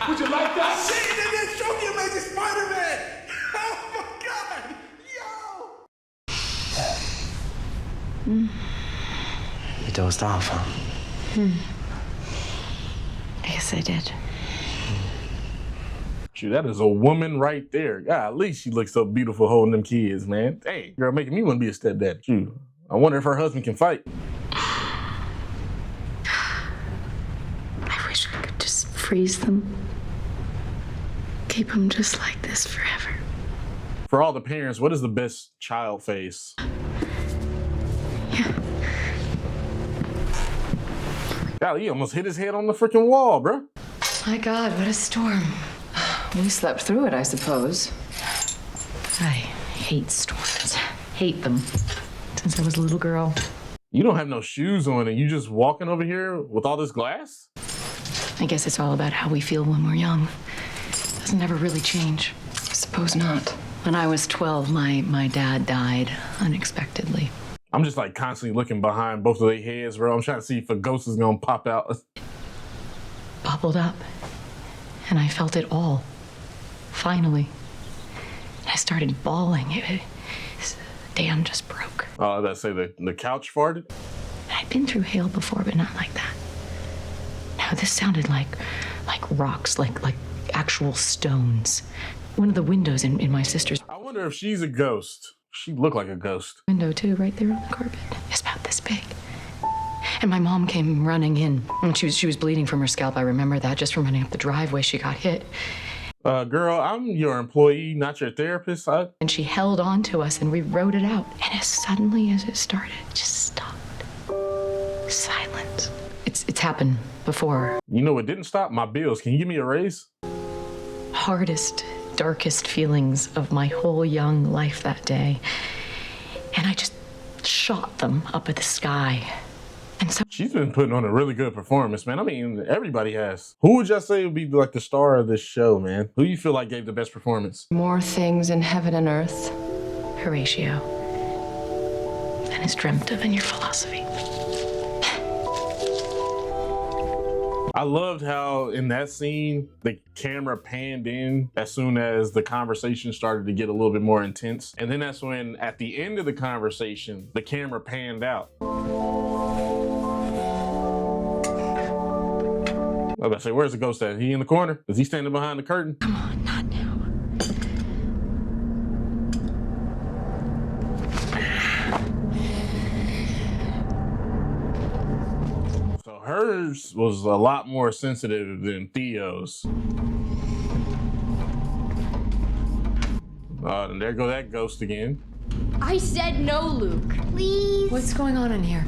Would you like that? Shit, they didn't show me Amazing Spider-Man! Oh my god! Yo! You dozed off, huh? I guess I did. Shoot, that is a woman right there. God, at least she looks so beautiful holding them kids, man. Hey, girl, making me want to be a stepdad. Shoot, I wonder if her husband can fight. I wish I could just freeze them. Keep them just like this forever. For all the parents, what is the best child face? Yeah. God, he almost hit his head on the freaking wall, bro. My God, what a storm. We slept through it, I suppose. I hate storms. Hate them. Since I was a little girl. You don't have no shoes on and you just walking over here with all this glass? I guess it's all about how we feel when we're young. Doesn't ever really change. I suppose not. When I was 12, my dad died unexpectedly. I'm just like constantly looking behind both of their heads, bro. I'm trying to see if a ghost is gonna pop out. Bubbled up. And I felt it all. Finally. I started bawling. This dam just broke. Oh, I was about to say the couch farted? I'd been through hail before, but not like that. No, this sounded like rocks, like actual stones. One of the windows in my sister's I wonder if she's a ghost. She looked like a ghost. window, too, right there on the carpet. It's about this big. And my mom came running in. And she was bleeding from her scalp. I remember that just from running up the driveway. She got hit. Girl, I'm your employee, not your therapist. And she held on to us and we rode it out. And as suddenly as it started, it just stopped. Silence. It's happened before. You know what didn't stop? My bills. Can you give me a raise? Hardest, darkest feelings of my whole young life that day. And I just shot them up at the sky. And so She's been putting on a really good performance, man. I mean, everybody has. Who would y'all say would be like the star of this show, man? Who you feel like gave the best performance? More things in heaven and earth. Horatio. And is dreamt of in your philosophy. I loved how in that scene, the camera panned in as soon as the conversation started to get a little bit more intense. And then that's when, at the end of the conversation, the camera panned out. I was about to say, where's the ghost at? He in the corner? Is he standing behind the curtain? Come on, not now. So hers was a lot more sensitive than Theo's. And there go that ghost again. I said no, Luke. Please. What's going on in here?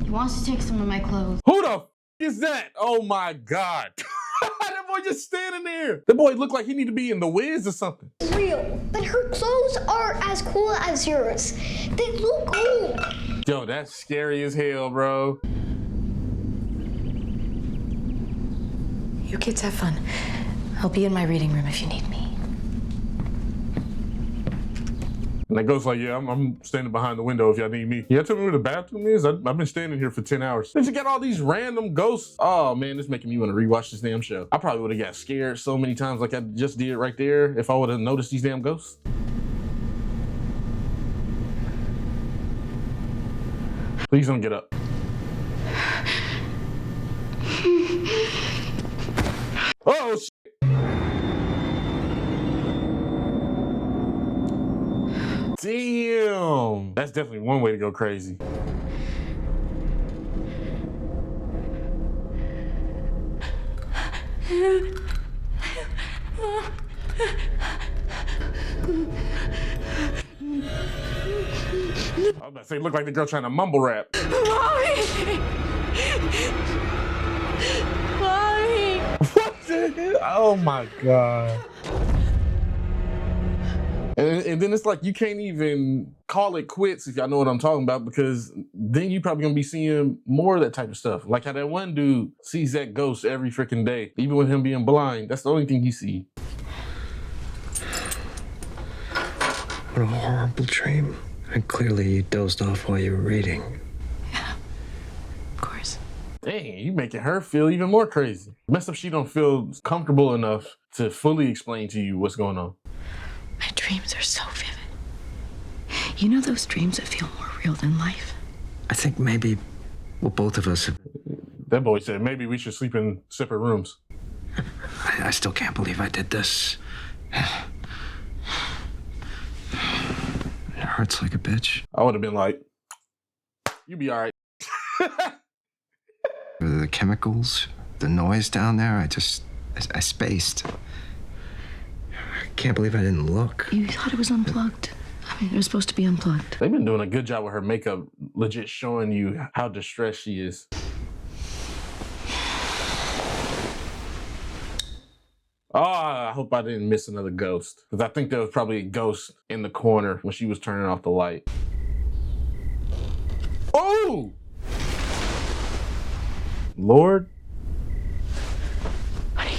He wants to take some of my clothes. Who the f is that? Oh my God. That boy just standing there. That boy looked like he need to be in The Wiz or something. Real, but her clothes are as cool as yours. They look old. Yo, that's scary as hell, bro. You kids have fun. I'll be in my reading room if you need me. And that ghost like, yeah, I'm standing behind the window if y'all need me. Yeah, tell me where the bathroom is. I've been standing here for 10 hours. Then you got all these random ghosts. Oh man, this making me want to rewatch this damn show. I probably would have got scared so many times like I just did right there if I would have noticed these damn ghosts. Please don't get up. Oh, shit. Damn. That's definitely one way to go crazy. I was about to say, look like the girl trying to mumble rap. Mommy! Mommy! What the hell? Oh my God. And then it's like you can't even call it quits if y'all know what I'm talking about, because then you probably gonna be seeing more of that type of stuff. Like how that one dude sees that ghost every freaking day, even with him being blind. That's the only thing he sees. What a horrible dream. And clearly you dozed off while you were reading. Yeah, of course. Dang, you making her feel even more crazy. Messed up she don't feel comfortable enough to fully explain to you what's going on. My dreams are so vivid. You know those dreams that feel more real than life? I think maybe, well, both of us. That boy said maybe we should sleep in separate rooms. I still can't believe I did this. It hurts like a bitch. I would have been like, you be all right. The chemicals, the noise down there, I spaced. I can't believe I didn't look. You thought it was unplugged. I mean, it was supposed to be unplugged. They've been doing a good job with her makeup, legit showing you how distressed she is. Oh, I hope I didn't miss another ghost. Because I think there was probably a ghost in the corner when she was turning off the light. Oh! Lord. Honey.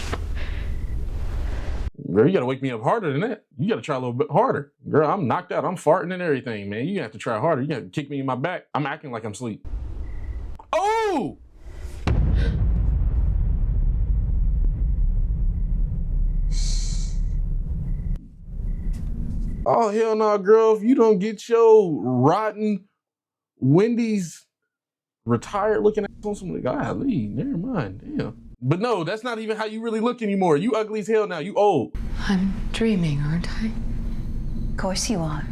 Girl, you gotta wake me up harder than that. You gotta try a little bit harder. Girl, I'm knocked out. I'm farting and everything, man. You have to try harder. You gotta kick me in my back. I'm acting like I'm asleep. Oh! Oh, hell no, girl. If you don't get your rotten Wendy's retired looking ass on somebody, golly, never mind. Damn. But no, that's not even how you really look anymore. You ugly as hell now. You old. I'm dreaming, aren't I? Of course you are.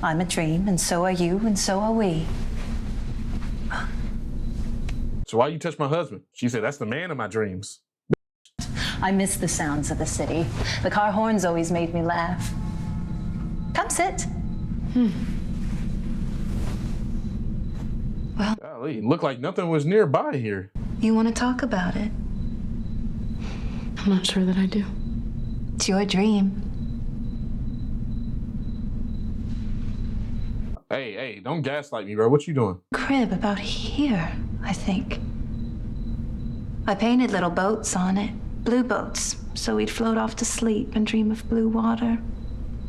I'm a dream, and so are you, and so are we. So why you touch my husband? She said, that's the man of my dreams. I miss the sounds of the city. The car horns always made me laugh. Come sit. Well, Golly, looked like nothing was nearby here. you want to talk about it? I'm not sure that I do. It's your dream. Hey, don't gaslight me, bro. What you doing? Crib about here, I think. I painted little boats on it. Blue boats, so we'd float off to sleep and dream of blue water.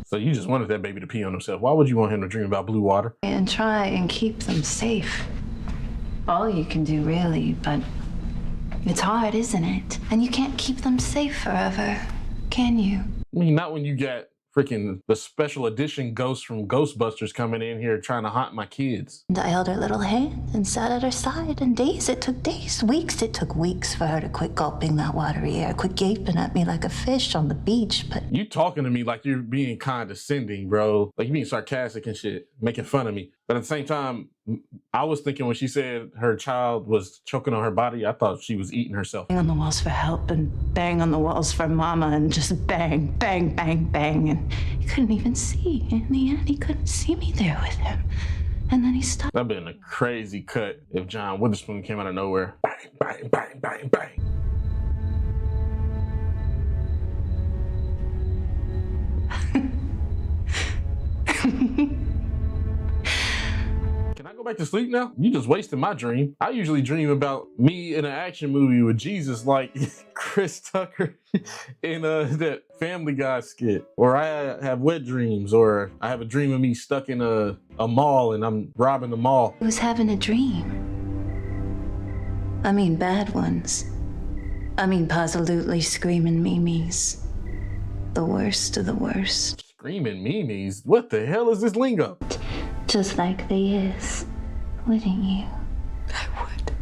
So you just wanted that baby to pee on himself. Why would you want him to dream about blue water? And try and keep them safe. All you can do, really, but it's hard, isn't it? And you can't keep them safe forever, can you? I mean, not when you got freaking the special edition ghosts from Ghostbusters coming in here trying to haunt my kids. And I held her little hand and sat at her side, and it took days, weeks. It took weeks for her to quit gulping that watery air, quit gaping at me like a fish on the beach, but You talking to me like you're being condescending, bro. Like you being sarcastic and shit, making fun of me. But at the same time, I was thinking when she said her child was choking on her body, I thought she was eating herself. bang on the walls for help and bang on the walls for mama and just bang, bang, bang, bang. And he couldn't even see. In the end, he couldn't see me there with him. And then he stopped. That'd been a crazy cut if John Witherspoon came out of nowhere. Bang, bang, bang, bang, bang. Can I go back to sleep now? You just wasted my dream. I usually dream about me in an action movie with Jesus like Chris Tucker in that Family Guy skit. Or I have wet dreams, or I have a dream of me stuck in a mall and I'm robbing the mall. He was having a dream. I mean, bad ones. I mean, absolutely screaming memes. The worst of the worst. Screaming memes? What the hell is this lingo? Just like they is, wouldn't you? I would.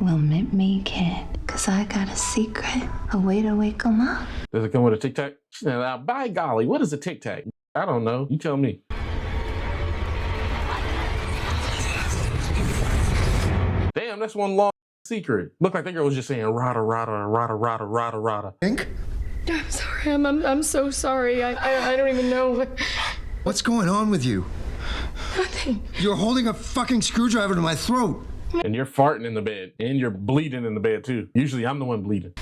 Well, meet me, kid, because I got a secret, a way to wake 'em up. Does it come with a Tic Tac? She said, by golly, what is a Tic Tac? I don't know. You tell me. Damn, that's one long secret. Looked like that girl was just saying rada, rada, rada, rada, rada, rada. Think? I'm sorry. I'm so sorry. I don't even know. What's going on with you? Nothing. You're holding a fucking screwdriver to my throat. And you're farting in the bed. And you're bleeding in the bed, too. Usually I'm the one bleeding.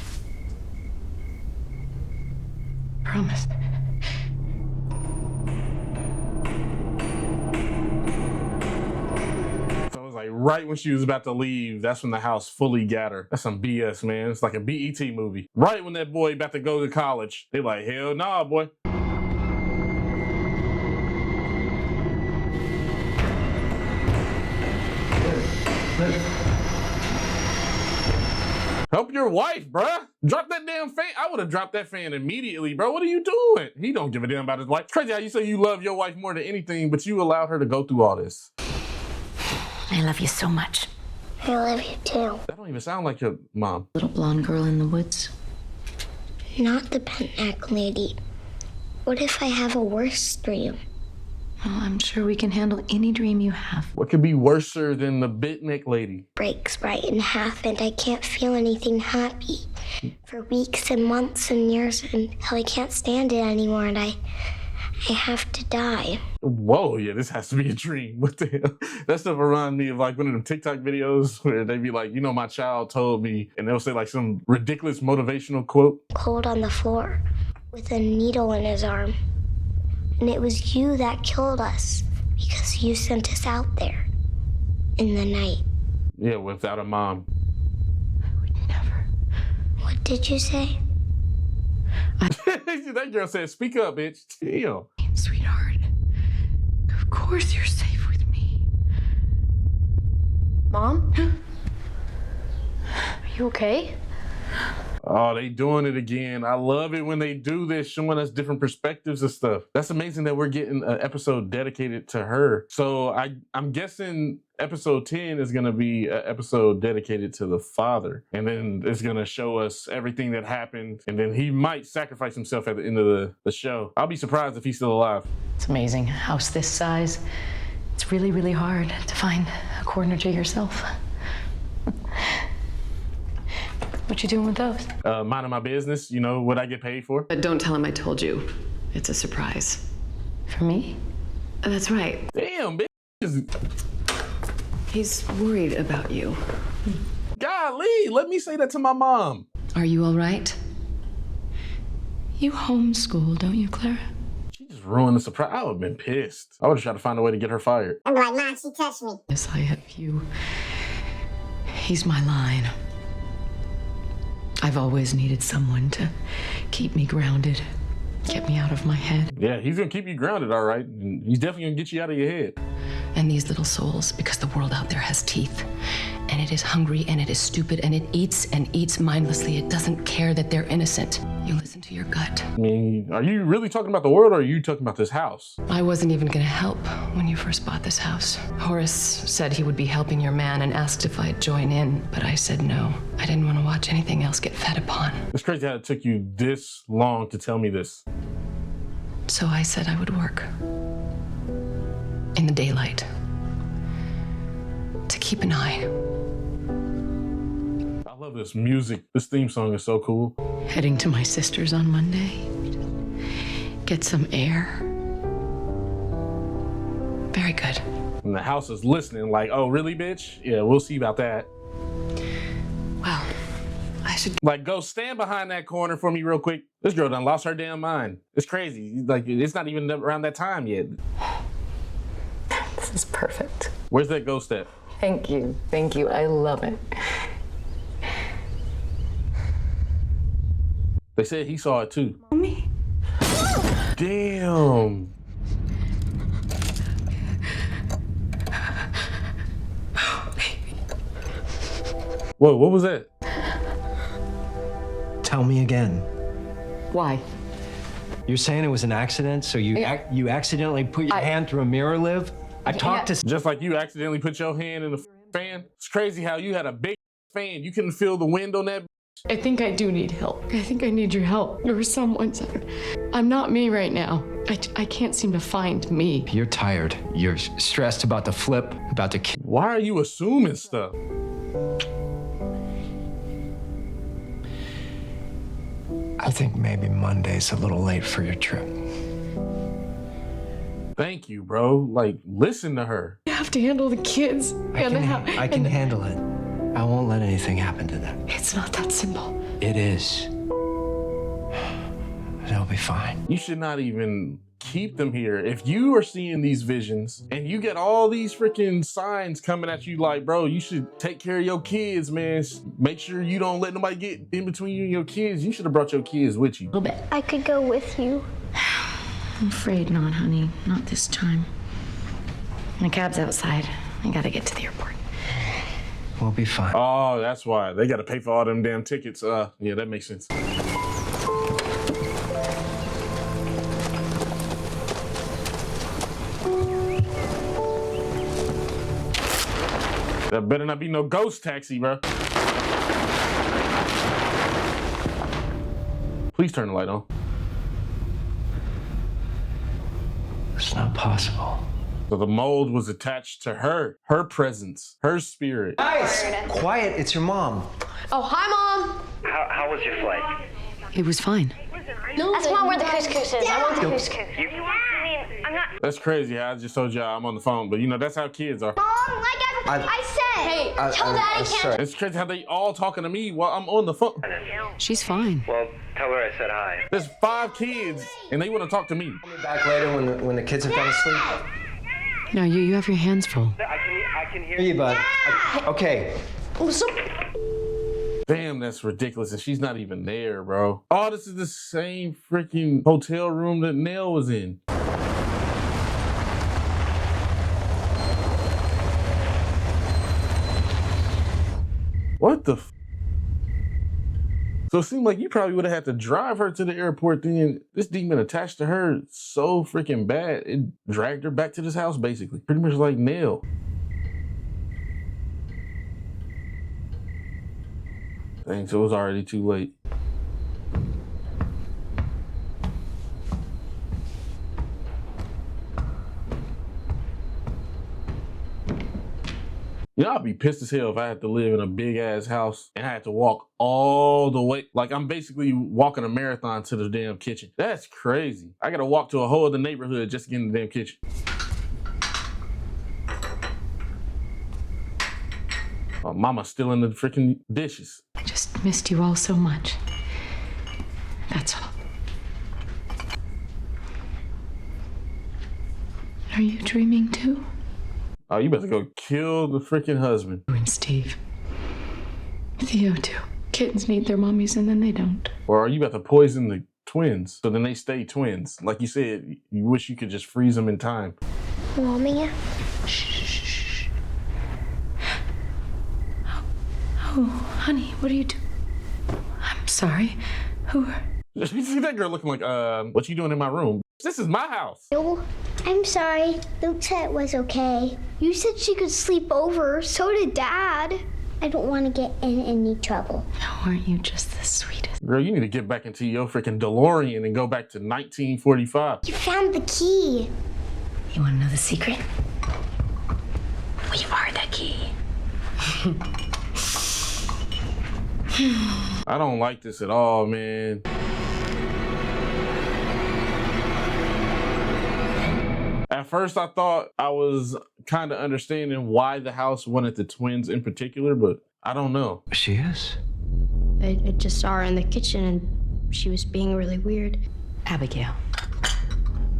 Promise. So it was like right when she was about to leave, that's when the house fully got her. That's some BS, man. It's like a BET movie. Right when that boy about to go to college, they like, hell nah, boy. Help your wife, bruh. Drop that damn fan. I would have dropped that fan immediately, bro. What are you doing? He don't give a damn about his wife. It's crazy how you say you love your wife more than anything, but you allowed her to go through all this. I love you so much. I love you too. That don't even sound like your mom. Little blonde girl in the woods. Not the pet neck lady. What if I have a worse dream? Oh, I'm sure we can handle any dream you have. What could be worser than the bit neck lady? Breaks right in half and I can't feel anything happy for weeks and months and years until I can't stand it anymore and I have to die. Whoa, yeah, this has to be a dream. What the hell? That stuff reminds me of like one of them TikTok videos where they be like, you know, my child told me, and they'll say like some ridiculous motivational quote. Cold on the floor with a needle in his arm. And it was you that killed us because you sent us out there in the night. Yeah, without a mom. I would never. What did you say? That girl said, speak up, bitch. Damn. Sweetheart, of course you're safe with me. Mom? Are you okay? Oh, they doing it again. I love it when they do this, showing us different perspectives and stuff. That's amazing that we're getting an episode dedicated to her. So I'm guessing episode 10 is going to be an episode dedicated to the father. And then it's going to show us everything that happened. And then he might sacrifice himself at the end of the show. I'll be surprised if he's still alive. It's amazing. A house this size, it's really, really hard to find a corner to yourself. What you doing with those? Minding my business, you know, what I get paid for. But don't tell him I told you. It's a surprise. For me? That's right. Damn, bitch. He's worried about you. Golly, let me say that to my mom. Are you all right? You homeschool, don't you, Clara? She just ruined the surprise. I would have been pissed. I would have tried to find a way to get her fired. I'm like, Mom, she touched me. Yes, I have you. He's my line. I've always needed someone to keep me grounded, get me out of my head. Yeah, he's gonna keep you grounded, all right. And he's definitely gonna get you out of your head. And these little souls, because the world out there has teeth. And it is hungry, and it is stupid, and it eats mindlessly. It doesn't care that they're innocent. You listen to your gut. I mean, are you really talking about the world, or are you talking about this house? I wasn't even gonna help when you first bought this house. Horace said he would be helping your man and asked if I'd join in, but I said no. I didn't want to watch anything else get fed upon. It's crazy how it took you this long to tell me this. So I said I would work. In the daylight. To keep an eye. I love this music. This theme song is so cool. Heading to my sister's on Monday. Get some air. Very good. And the house is listening like, oh, really, bitch? Yeah, we'll see about that. Well, I should... Like, go stand behind that corner for me real quick. This girl done lost her damn mind. It's crazy. Like, it's not even around that time yet. This is perfect. Where's that ghost at? Thank you. Thank you. I love it. They said he saw it too. Me? Damn. Whoa, what was that? Tell me again. Why? You're saying it was an accident, so you accidentally put your hand through a mirror, Liv? I talked to... Just like you accidentally put your hand in the fan. It's crazy how you had a big fan. You couldn't feel the wind on that. I think I do need help. I think I need your help. Or someone's... I'm not me right now. I can't seem to find me. You're tired. You're stressed about the flip, about the... Why are you assuming stuff? I think maybe Monday's a little late for your trip. Thank you, bro. Like, listen to her. You have to handle the kids and the house. I can handle it. I won't let anything happen to them. It's not that simple. It is. They'll be fine. You should not even keep them here. If you are seeing these visions and you get all these freaking signs coming at you like, bro, you should take care of your kids, man. Make sure you don't let nobody get in between you and your kids. You should have brought your kids with you. A little bit. I could go with you. I'm afraid not, honey. Not this time. My cab's outside. I gotta get to the airport. We'll be fine. Oh, that's why. They got to pay for all them damn tickets. Yeah, that makes sense. That better not be no ghost taxi, bro. Please turn the light on. It's not possible. So the mold was attached to her presence, her spirit. Guys, quiet, it's your mom. Oh, hi, Mom. How was your flight? It was fine. That's Mom where the couscous is. I want the couscous. That's crazy. I just told y'all I'm on the phone, but you know, that's how kids are. Mom, like I said. Hey, tell Daddy can't. Sorry. It's crazy how they all talking to me while I'm on the phone. She's fine. Well, tell her I said hi. There's 5 kids, and they want to talk to me. Call me back later when the kids have gone to sleep. No, you have your hands full. I can hear you, bud. Okay. Damn, that's ridiculous, and she's not even there, bro. Oh, this is the same freaking hotel room that Nell was in. What the f? So it seemed like you probably would have had to drive her to the airport then. This demon attached to her so freaking bad, it dragged her back to this house, basically. Pretty much like Nell. Dang, so it was already too late. You know, I'd be pissed as hell if I had to live in a big ass house and I had to walk all the way. Like, I'm basically walking a marathon to the damn kitchen. That's crazy. I gotta walk to a whole other neighborhood just to get in the damn kitchen. Oh, Mama's still in the freaking dishes. I just missed you all so much. That's all. Are you dreaming too? Oh, you better go kill the freaking husband. You and Steve. Theo, too. Kittens need their mummies and then they don't. Or are you about to poison the twins so then they stay twins? Like you said, you wish you could just freeze them in time. Mommy? Shh. Oh, honey, what are you doing? I'm sorry. Who are... You see that girl looking like, what you doing in my room? This is my house. No, I'm sorry. Luke said it was okay. You said she could sleep over. So did Dad. I don't want to get in any trouble. No, aren't you just the sweetest? Girl, you need to get back into your freaking DeLorean and go back to 1945. You found the key. You want to know the secret? We are the key. I don't like this at all, man. At first, I thought I was kind of understanding why the house wanted the twins in particular, but I don't know. She is? I just saw her in the kitchen and she was being really weird. Abigail,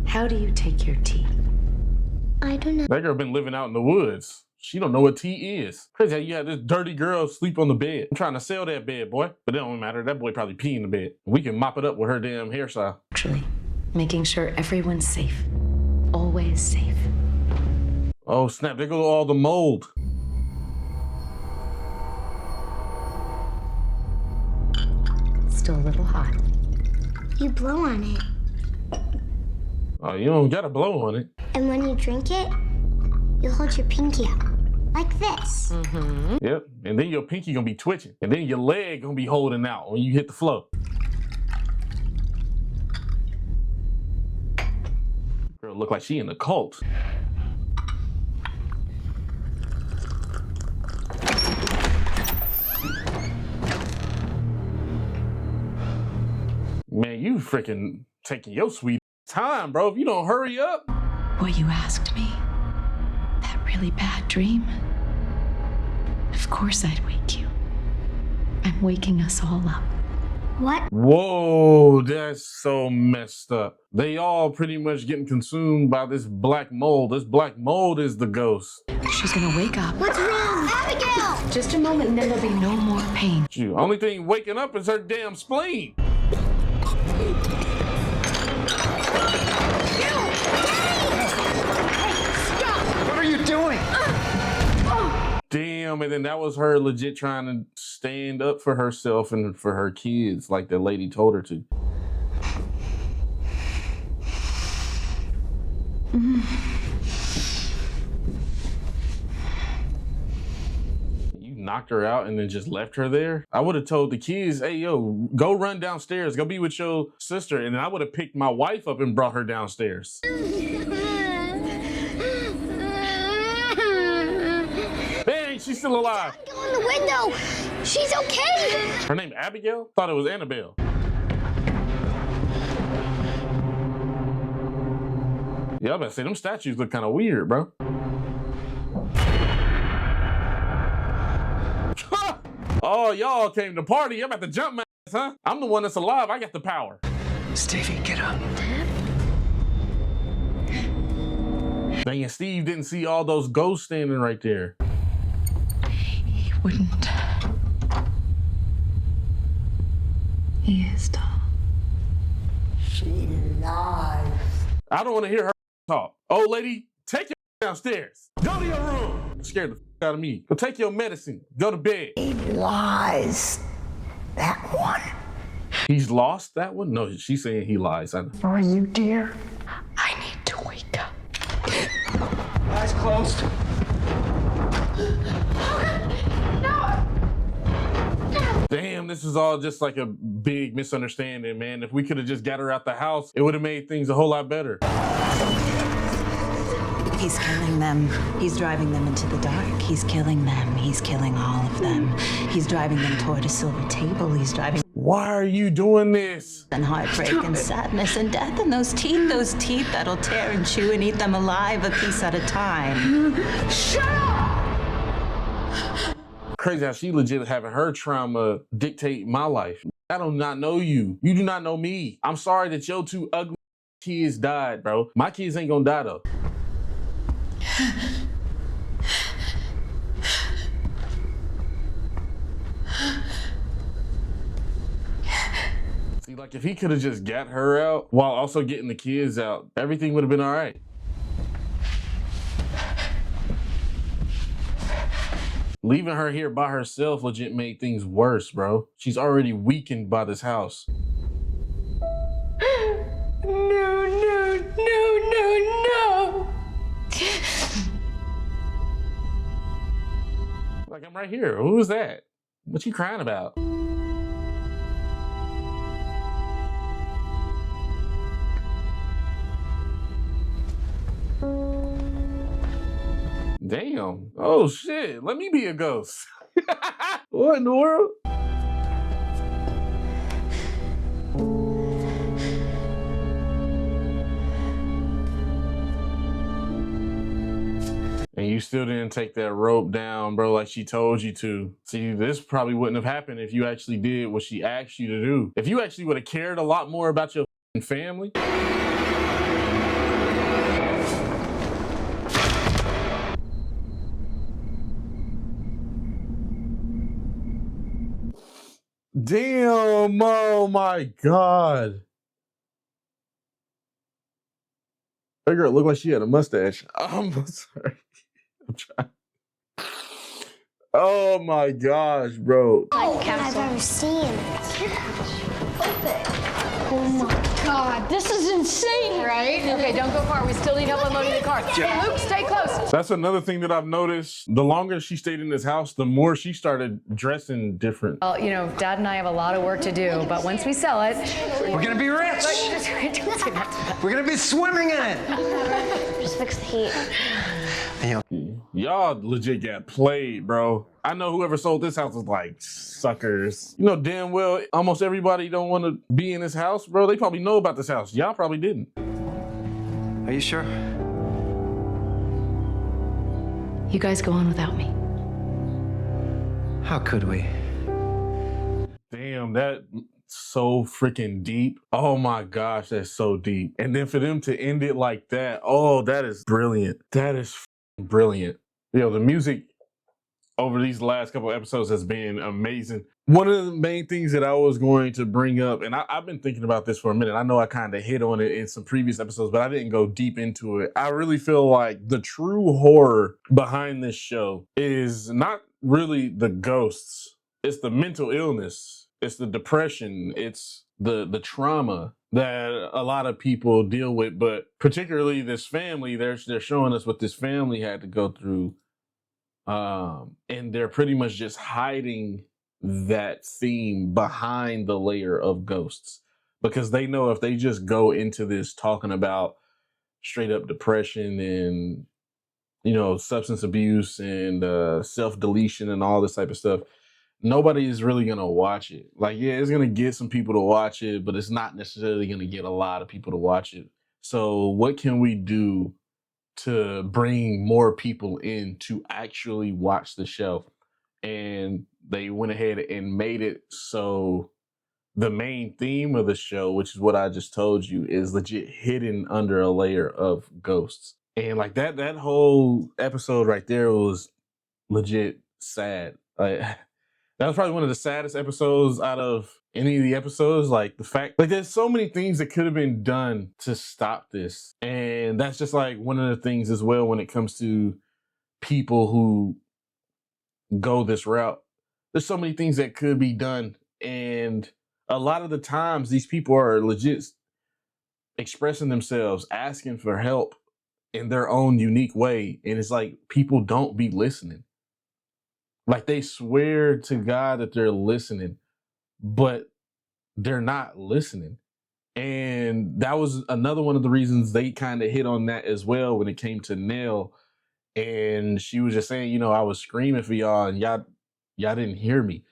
how do you take your tea? I don't know. That girl been living out in the woods. She don't know what tea is. Crazy how you had this dirty girl sleep on the bed. I'm trying to sell that bed, boy. But it don't matter. That boy probably pee in the bed. We can mop it up with her damn hairstyle. Actually, making sure everyone's safe. Always safe. Oh, snap. There go all the mold. Still a little hot. You blow on it. Oh, you don't gotta blow on it. And when you drink it, you hold your pinky up. Like this. Yep. And then your pinky gonna be twitching. And then your leg gonna be holding out when you hit the floor. Girl look like she in the cult. Man, you freaking taking your sweet time, bro. If you don't hurry up. What you asked me? That really bad dream? Of course I'd wake you. I'm waking us all up. What? Whoa, that's so messed up. They all pretty much getting consumed by this black mold. This black mold is the ghost. She's gonna wake up. What's wrong? Abigail! Just a moment and then there'll be no more pain. Shoot, only thing waking up is her damn spleen. What are you doing? Damn, and then that was her legit trying to stand up for herself and for her kids, like the lady told her to. You knocked her out and then just left her there? I would have told the kids, hey, yo, go run downstairs, go be with your sister, and then I would have picked my wife up and brought her downstairs. Dang, she's still alive. Go in the window. She's okay. Her name Abigail? Thought it was Annabelle. Yeah, I better say, them statues look kind of weird, bro. Oh, y'all came to party. I'm about to jump my ass, huh? I'm the one that's alive. I got the power. Stevie, get up. Dang it, Steve didn't see all those ghosts standing right there. He wouldn't. He is tall. She lies. I don't want to hear her talk. Old lady, take your downstairs. Go to your room. Scared the out of me. Go take your medicine. Go to bed. He lies. That one. He's lost that one? No, she's saying he lies. I know. Are you, dear? I need to wake up. Eyes closed. Damn, this is all just like a big misunderstanding, man. If we could have just got her out the house, it would have made things a whole lot better. He's killing them. He's driving them into the dark. He's killing them. He's killing all of them. He's driving them toward a silver table. He's driving Why are you doing this? and heartbreak and sadness and death and those teeth that'll tear and chew and eat them alive a piece at a time. Crazy how she legit having her trauma dictate my life. I do not know you. You do not know me. I'm sorry that your two ugly kids died, bro. My kids ain't gonna die though. See, like if he could have just got her out while also getting the kids out, everything would have been all right. Leaving her here by herself legit made things worse, bro. She's already weakened by this house. No. Like, I'm right here. Who is that? What you crying about? Damn. Oh, shit. Let me be a ghost. What in the world? And you still didn't take that rope down, bro, like she told you to. See, this probably wouldn't have happened if you actually did what she asked you to do. If you actually would have cared a lot more about your family. Damn, oh my God. That girl looked like she had a mustache. I'm sorry. I'm trying. Oh my gosh, bro. I've ever seen. Oh my God, this is insane, right? Okay, don't go far. We still need help unloading the car. Hey, Luke, stay close. That's another thing that I've noticed. The longer she stayed in this house, the more she started dressing different. Well, you know, Dad and I have a lot of work to do, but once we sell it, We're gonna be rich. We're gonna be swimming in it. Just fix the heat. Y'all legit got played, bro. I know whoever sold this house was like suckers. You know damn well almost everybody don't want to be in this house, bro. They probably know about this house. Y'all probably didn't. Are you sure? You guys go on without me. How could we? Damn, that so freaking deep. Oh my gosh, that's so deep. And then for them to end it like that, oh, that is brilliant. That is brilliant. Yo, the music over these last couple episodes has been amazing. One of the main things that I was going to bring up, and I've been thinking about this for a minute. I know I kind of hit on it in some previous episodes, but I didn't go deep into it. I really feel like the true horror behind this show is not really the ghosts. It's the mental illness. It's the depression. It's the trauma that a lot of people deal with, but particularly this family, they're showing us what this family had to go through. And they're pretty much just hiding that theme behind the layer of ghosts because they know if they just go into this talking about straight up depression and, you know, substance abuse and self-deletion and all this type of stuff, nobody is really going to watch it. Like, yeah, it's going to get some people to watch it, but it's not necessarily going to get a lot of people to watch it. So what can we do to bring more people in to actually watch the show? And they went ahead and made it so the main theme of the show, which is what I just told you, is legit hidden under a layer of ghosts. And like that whole episode right there was legit sad. Like, that was probably one of the saddest episodes out of any of the episodes. Like the fact, like there's so many things that could have been done to stop this. And that's just like one of the things as well when it comes to people who go this route. There's so many things that could be done. And a lot of the times these people are legit expressing themselves, asking for help in their own unique way. And it's like people don't be listening. Like they swear to God that they're listening, but they're not listening. And that was another one of the reasons they kind of hit on that as well when it came to Nell. And she was just saying, you know, I was screaming for y'all and y'all didn't hear me.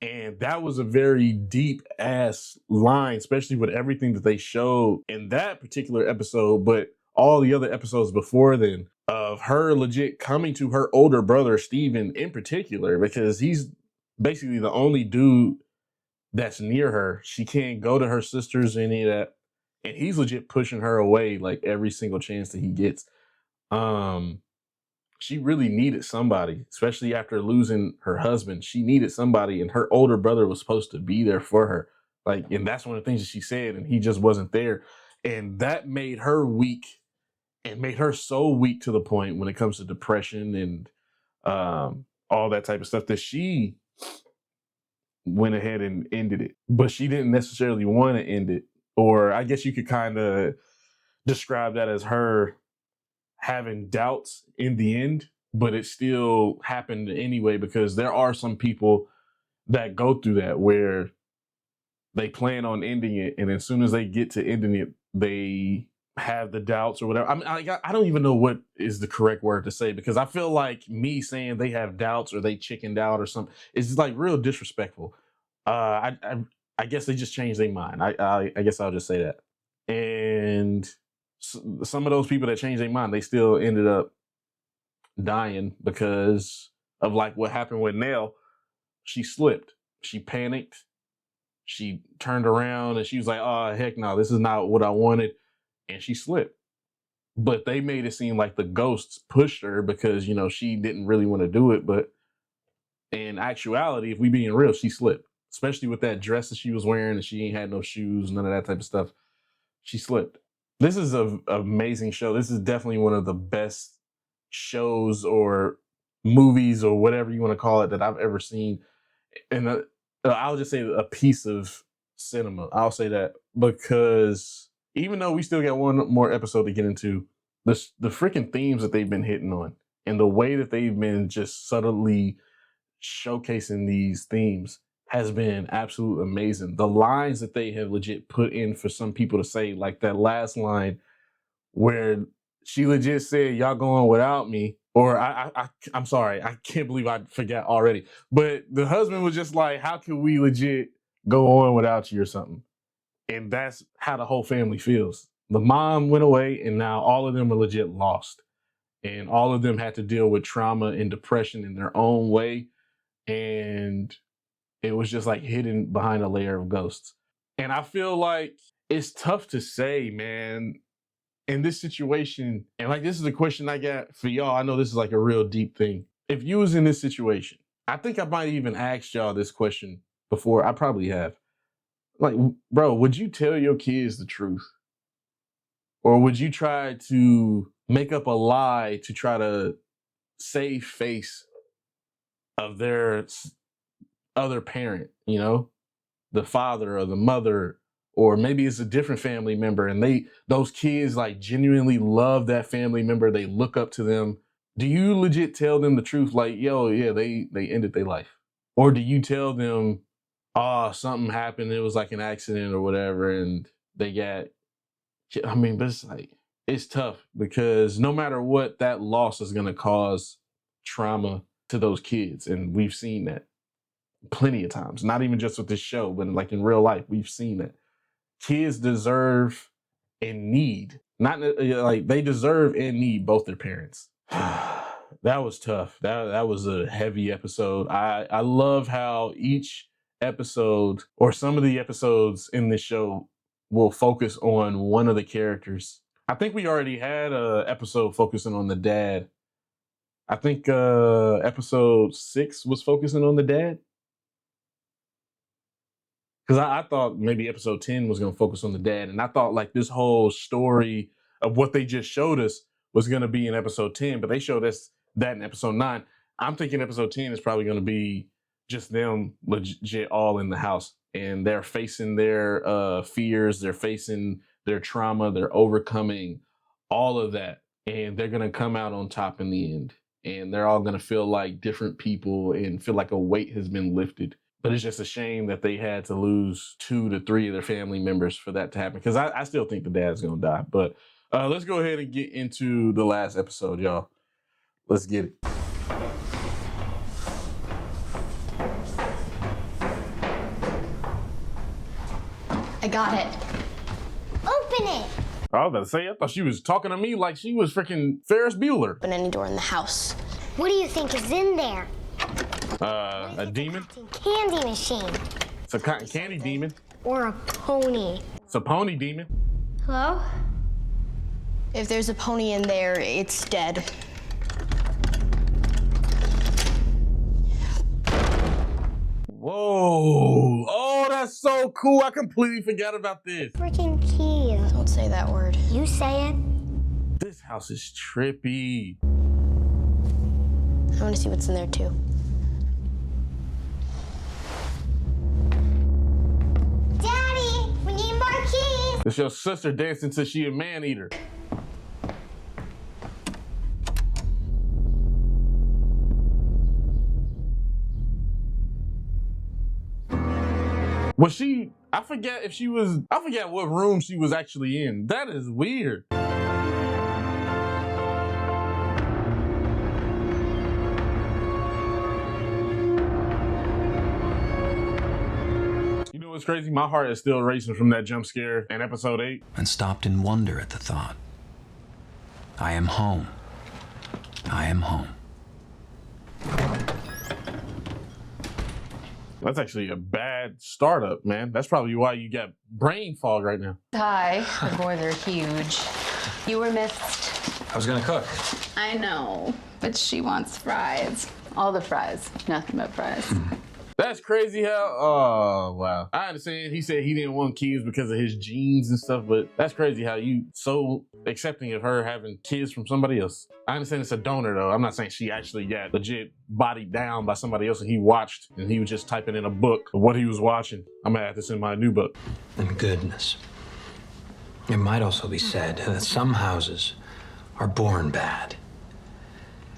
And that was a very deep ass line, especially with everything that they showed in that particular episode, but all the other episodes before then, of her legit coming to her older brother, Steven, in particular, because he's basically the only dude that's near her. She can't go to her sisters, any of that. And he's legit pushing her away like every single chance that he gets. She really needed somebody, especially after losing her husband. She needed somebody, and her older brother was supposed to be there for her. Like, and that's one of the things that she said, and he just wasn't there. And that made her weak, and made her so weak to the point when it comes to depression and all that type of stuff that she went ahead and ended it. But she didn't necessarily want to end it. Or I guess you could kind of describe that as her having doubts in the end, but it still happened anyway, because there are some people that go through that where they plan on ending it, and as soon as they get to ending it, they have the doubts or whatever. I mean, I don't even know what is the correct word to say, because I feel like me saying they have doubts or they chickened out or something is like real disrespectful. I guess they just changed their mind. I guess I'll just say that. And some of those people that changed their mind, they still ended up dying because of like what happened with Nell. She slipped. She panicked. She turned around and she was like, oh, heck no, this is not what I wanted. And she slipped. But they made it seem like the ghosts pushed her because, you know, she didn't really want to do it. But in actuality, if we being real, she slipped. Especially with that dress that she was wearing and she ain't had no shoes, none of that type of stuff. She slipped. This is an amazing show. This is definitely one of the best shows or movies or whatever you want to call it that I've ever seen. And I'll just say a piece of cinema. I'll say that because even though we still got one more episode to get into, the freaking themes that they've been hitting on and the way that they've been just subtly showcasing these themes has been absolutely amazing. The lines that they have legit put in for some people to say, like that last line where she legit said, y'all going without me, or I'm sorry, I can't believe I forgot already. But the husband was just like, how can we legit go on without you or something? And that's how the whole family feels. The mom went away and now all of them are legit lost. And all of them had to deal with trauma and depression in their own way. And it was just like hidden behind a layer of ghosts. And I feel like it's tough to say, man, in this situation. And like, this is a question I got for y'all. I know this is like a real deep thing. if you was in this situation, I think I might even asked y'all this question before. I probably have. Like, bro, would you tell your kids the truth? Or would you try to make up a lie to try to save face of their other parent, you know, the father or the mother, or maybe it's a different family member and those kids like genuinely love that family member. They look up to them. Do you legit tell them the truth? Like, yo, yeah, they ended their life. Or do you tell them, something happened. It was like an accident or whatever. And they got, I mean, but it's like, it's tough because no matter what, that loss is going to cause trauma to those kids. And we've seen that plenty of times, not even just with this show, but like in real life, we've seen that. Kids deserve and need, not like they deserve and need both their parents. That was tough. That was a heavy episode. I love how each episode or some of the episodes in this show will focus on one of the characters. I think we already had an episode focusing on the dad. I think episode 6 was focusing on the dad. Because I thought maybe episode 10 was going to focus on the dad. And I thought like this whole story of what they just showed us was going to be in episode 10. But they showed us that in episode 9. I'm thinking episode 10 is probably going to be just them legit all in the house. And they're facing their fears. They're facing their trauma. They're overcoming all of that. And they're going to come out on top in the end. And they're all going to feel like different people and feel like a weight has been lifted. But it's just a shame that they had to lose 2 to 3 of their family members for that to happen. Because I still think the dad's going to die. But let's go ahead and get into the last episode, y'all. Let's get it. I got it. Open it. I was about to say, I thought she was talking to me like she was freaking Ferris Bueller. Open any door in the house. What do you think is in there? A demon? Candy machine. It's a cotton candy demon. Or a pony. It's a pony demon. Hello? If there's a pony in there, it's dead. Whoa. Oh, that's so cool. I completely forgot about this. Freaking key. Don't say that word. You say it. This house is trippy. I want to see what's in there, too. Daddy, we need more keys. It's your sister dancing till she a man-eater. Was she, I forget what room she was actually in. That is weird. You know what's crazy? My heart is still racing from that jump scare in episode 8. And stopped in wonder at the thought. I am home. I am home. That's actually a bad startup, man. That's probably why you got brain fog right now. Hi. Oh boy, they're huge. You were missed. I was gonna cook. I know, but she wants fries. All the fries, nothing but fries. That's crazy how, oh, wow. I understand he said he didn't want kids because of his genes and stuff, but that's crazy how you so accepting of her having kids from somebody else. I understand it's a donor though. I'm not saying she actually got legit bodied down by somebody else and he watched and he was just typing in a book of what he was watching. I'm gonna add this in my new book. And goodness. It might also be said that some houses are born bad.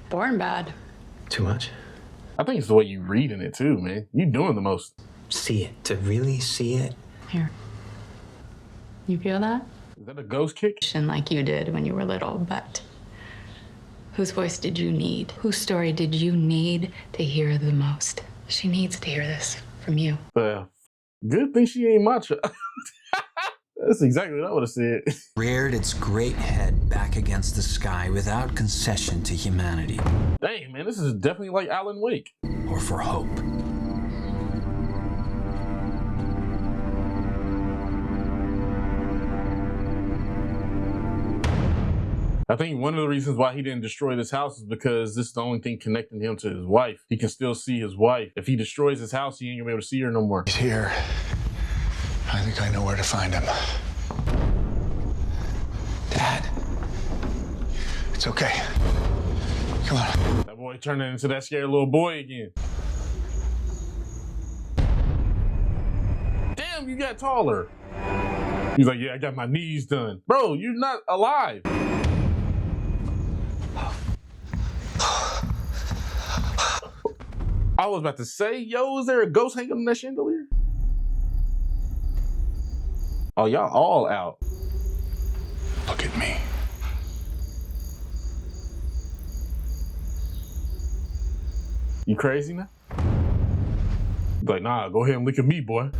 Born bad. Too much? I think it's the way you reading it too, man. You doing the most. See it. To really see it. Here. You feel that? Is that a ghost kick? Like you did when you were little, but whose voice did you need? Whose story did you need to hear the most? She needs to hear this from you. Good thing she ain't macho. That's exactly what I would have said. Reared its great head back against the sky without concession to humanity. Dang, man, this is definitely like Alan Wake. Or for hope. I think one of the reasons why he didn't destroy this house is because this is the only thing connecting him to his wife. He can still see his wife. If he destroys his house, he ain't gonna be able to see her no more. He's here. I think I know where to find him. Dad. It's okay. Come on. That boy turning into that scared little boy again. Damn, you got taller. He's like, yeah, I got my knees done. Bro, you're not alive. I was about to say, yo, is there a ghost hanging on that chandelier? Oh, y'all all out. Look at me. You crazy now? He's like, nah, go ahead and look at me, boy.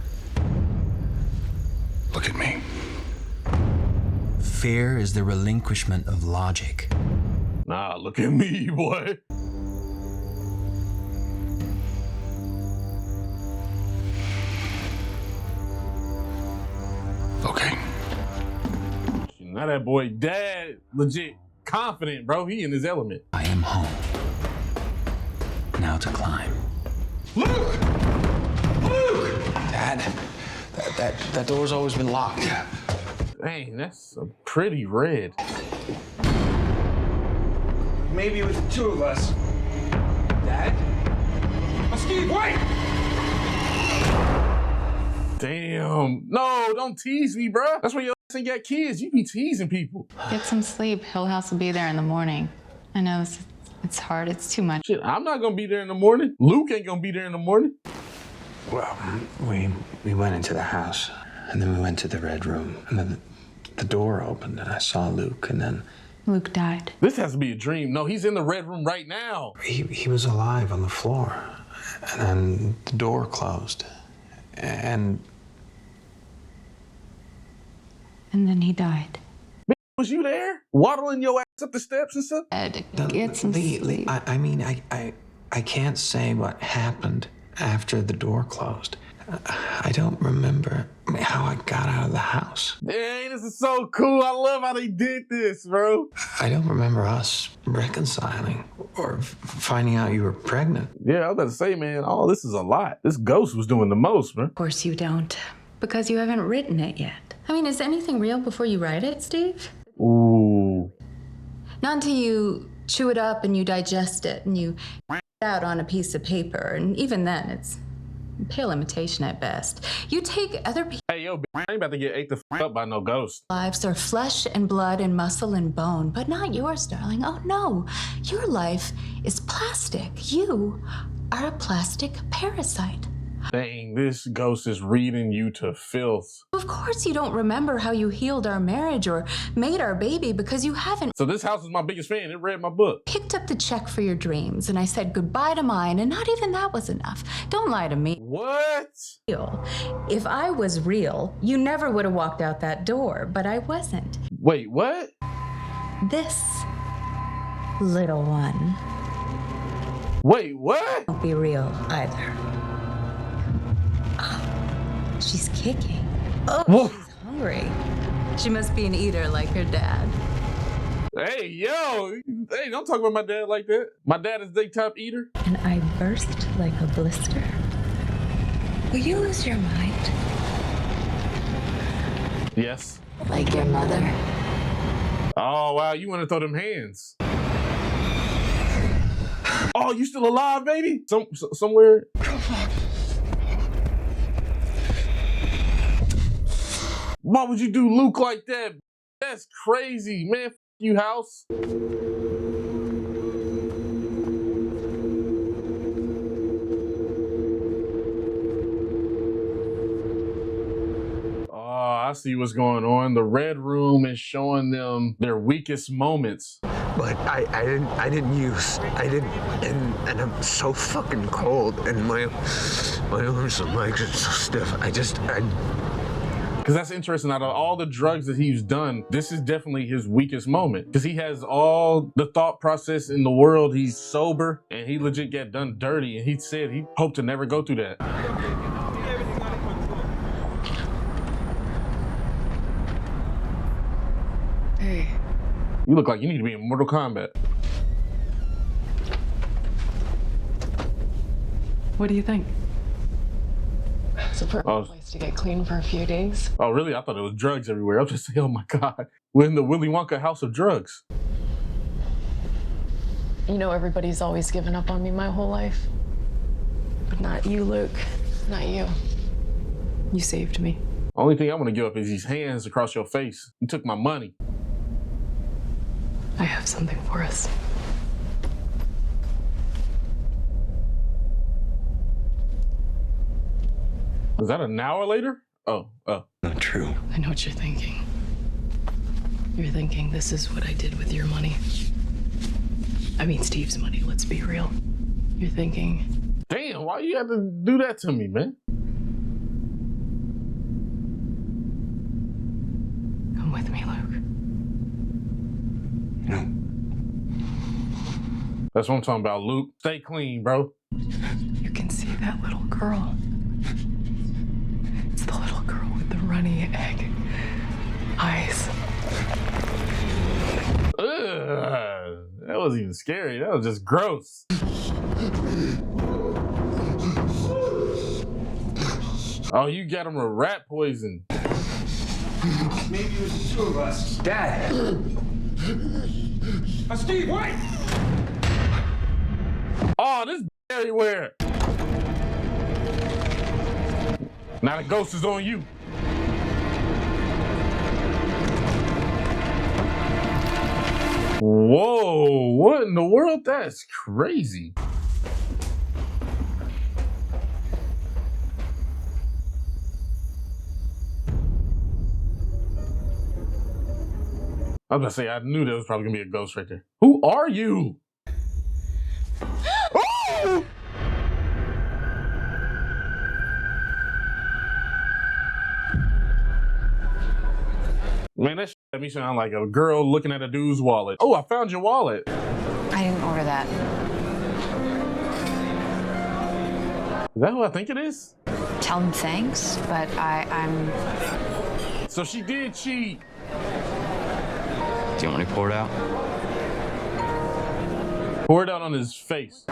Look at me. Fear is the relinquishment of logic. Nah, look at me, boy. Okay. Now that boy dad legit confident, bro. He in his element. I am home. Now to climb. Luke! Luke! Dad, that door's always been locked. Dang, that's a pretty red. Maybe with the two of us. Dad? Oh, Steve, wait! Damn. No, don't tease me, bro. That's why your ass ain't got kids. You be teasing people. Get some sleep. Hill House will be there in the morning. I know it's hard. It's too much. Shit, I'm not gonna be there in the morning. Luke ain't gonna be there in the morning. Well, we went into the house, and then we went to the red room, and then the door opened, and I saw Luke, and then Luke died. This has to be a dream. No, he's in the red room right now. he was alive on the floor, and then the door closed, and then he died. Was you there? Waddling your ass up the steps and stuff? Ed, get some sleep. I mean, I can't say what happened after the door closed. I don't remember how I got out of the house. Dang, this is so cool. I love how they did this, bro. I don't remember us reconciling or finding out you were pregnant. Yeah, I was about to say, man, all this is a lot. This ghost was doing the most, man. Of course you don't, because you haven't written it yet. I mean, is anything real before you write it, Steve? Ooh. Not until you chew it up and you digest it and you it out on a piece of paper. And even then, it's a pale imitation at best. You take other people's Hey, yo, I ain't about to get ate the up by no ghost. lives are flesh and blood and muscle and bone, but not yours, darling. Oh, no. Your life is plastic. You are a plastic parasite. Dang, this ghost is reading you to filth. Of course you don't remember how you healed our marriage or made our baby because you haven't So this house is my biggest fan. It read my book. picked up the check for your dreams, and I said goodbye to mine, and not even that was enough. Don't lie to me. What? If I was real, you never would have walked out that door, but I wasn't. Wait, what? This little one Wait, what? won't be real either. Oh, she's kicking. Oh, Whoa. she's hungry. She must be an eater like her dad. Hey, yo. Hey, don't talk about my dad like that. My dad is the top eater. And I burst like a blister. Will you lose your mind? Yes. Like your mother? Oh, wow. You want to throw them hands. Oh, you still alive, baby? Somewhere? Why would you do Luke like that? That's crazy, man. F you, house. Oh, I see what's going on. The red room is showing them their weakest moments. But I didn't use, and I'm so fucking cold, and my arms and legs are so stiff. Because that's interesting. Out of all the drugs that he's done, this is definitely his weakest moment. Because he has all the thought process in the world. He's sober, and he legit got done dirty. And he said he hoped to never go through that. Hey, You look like you need to be in Mortal Kombat. What do you think? It's a perfect place to get clean for a few days. Oh, really? I thought it was drugs everywhere. I was just saying, oh my God. We're in the Willy Wonka house of drugs. You know, everybody's always given up on me my whole life. But not you, Luke. Not you. You saved me. Only thing I want to give up is these hands across your face. You took my money. I have something for us. Was that an hour later? Oh. Not true. I know what you're thinking. You're thinking this is what I did with your money. I mean, Steve's money, let's be real. You're thinking... Damn, why you have to do that to me, man? Come with me, Luke. No. That's what I'm talking about, Luke. Stay clean, bro. You can see that little girl. It's the little girl with the runny egg eyes. Ugh, that wasn't even scary. That was just gross. Oh, you got him with rat poison. Maybe it was the two of us. Dad! Steve, wait! Oh, this everywhere. Now the ghost is on you. Whoa, what in the world? That's crazy. I was gonna say, I knew there was probably gonna be a ghost right there. Who are you? Oh! Man, that shit made me sound like a girl looking at a dude's wallet. Oh, I found your wallet. I didn't order that. Is that who I think it is? Tell him thanks, but I'm... So she did cheat. Do you want me to pour it out? Pour it out on his face.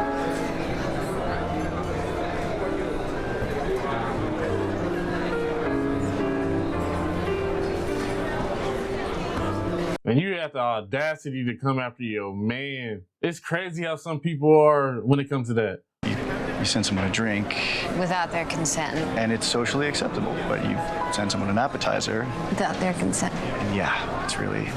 And you have the audacity to come after your man. It's crazy how some people are when it comes to that. You send someone a drink. Without their consent. And it's socially acceptable, but you send someone an appetizer. Without their consent. And yeah, it's really,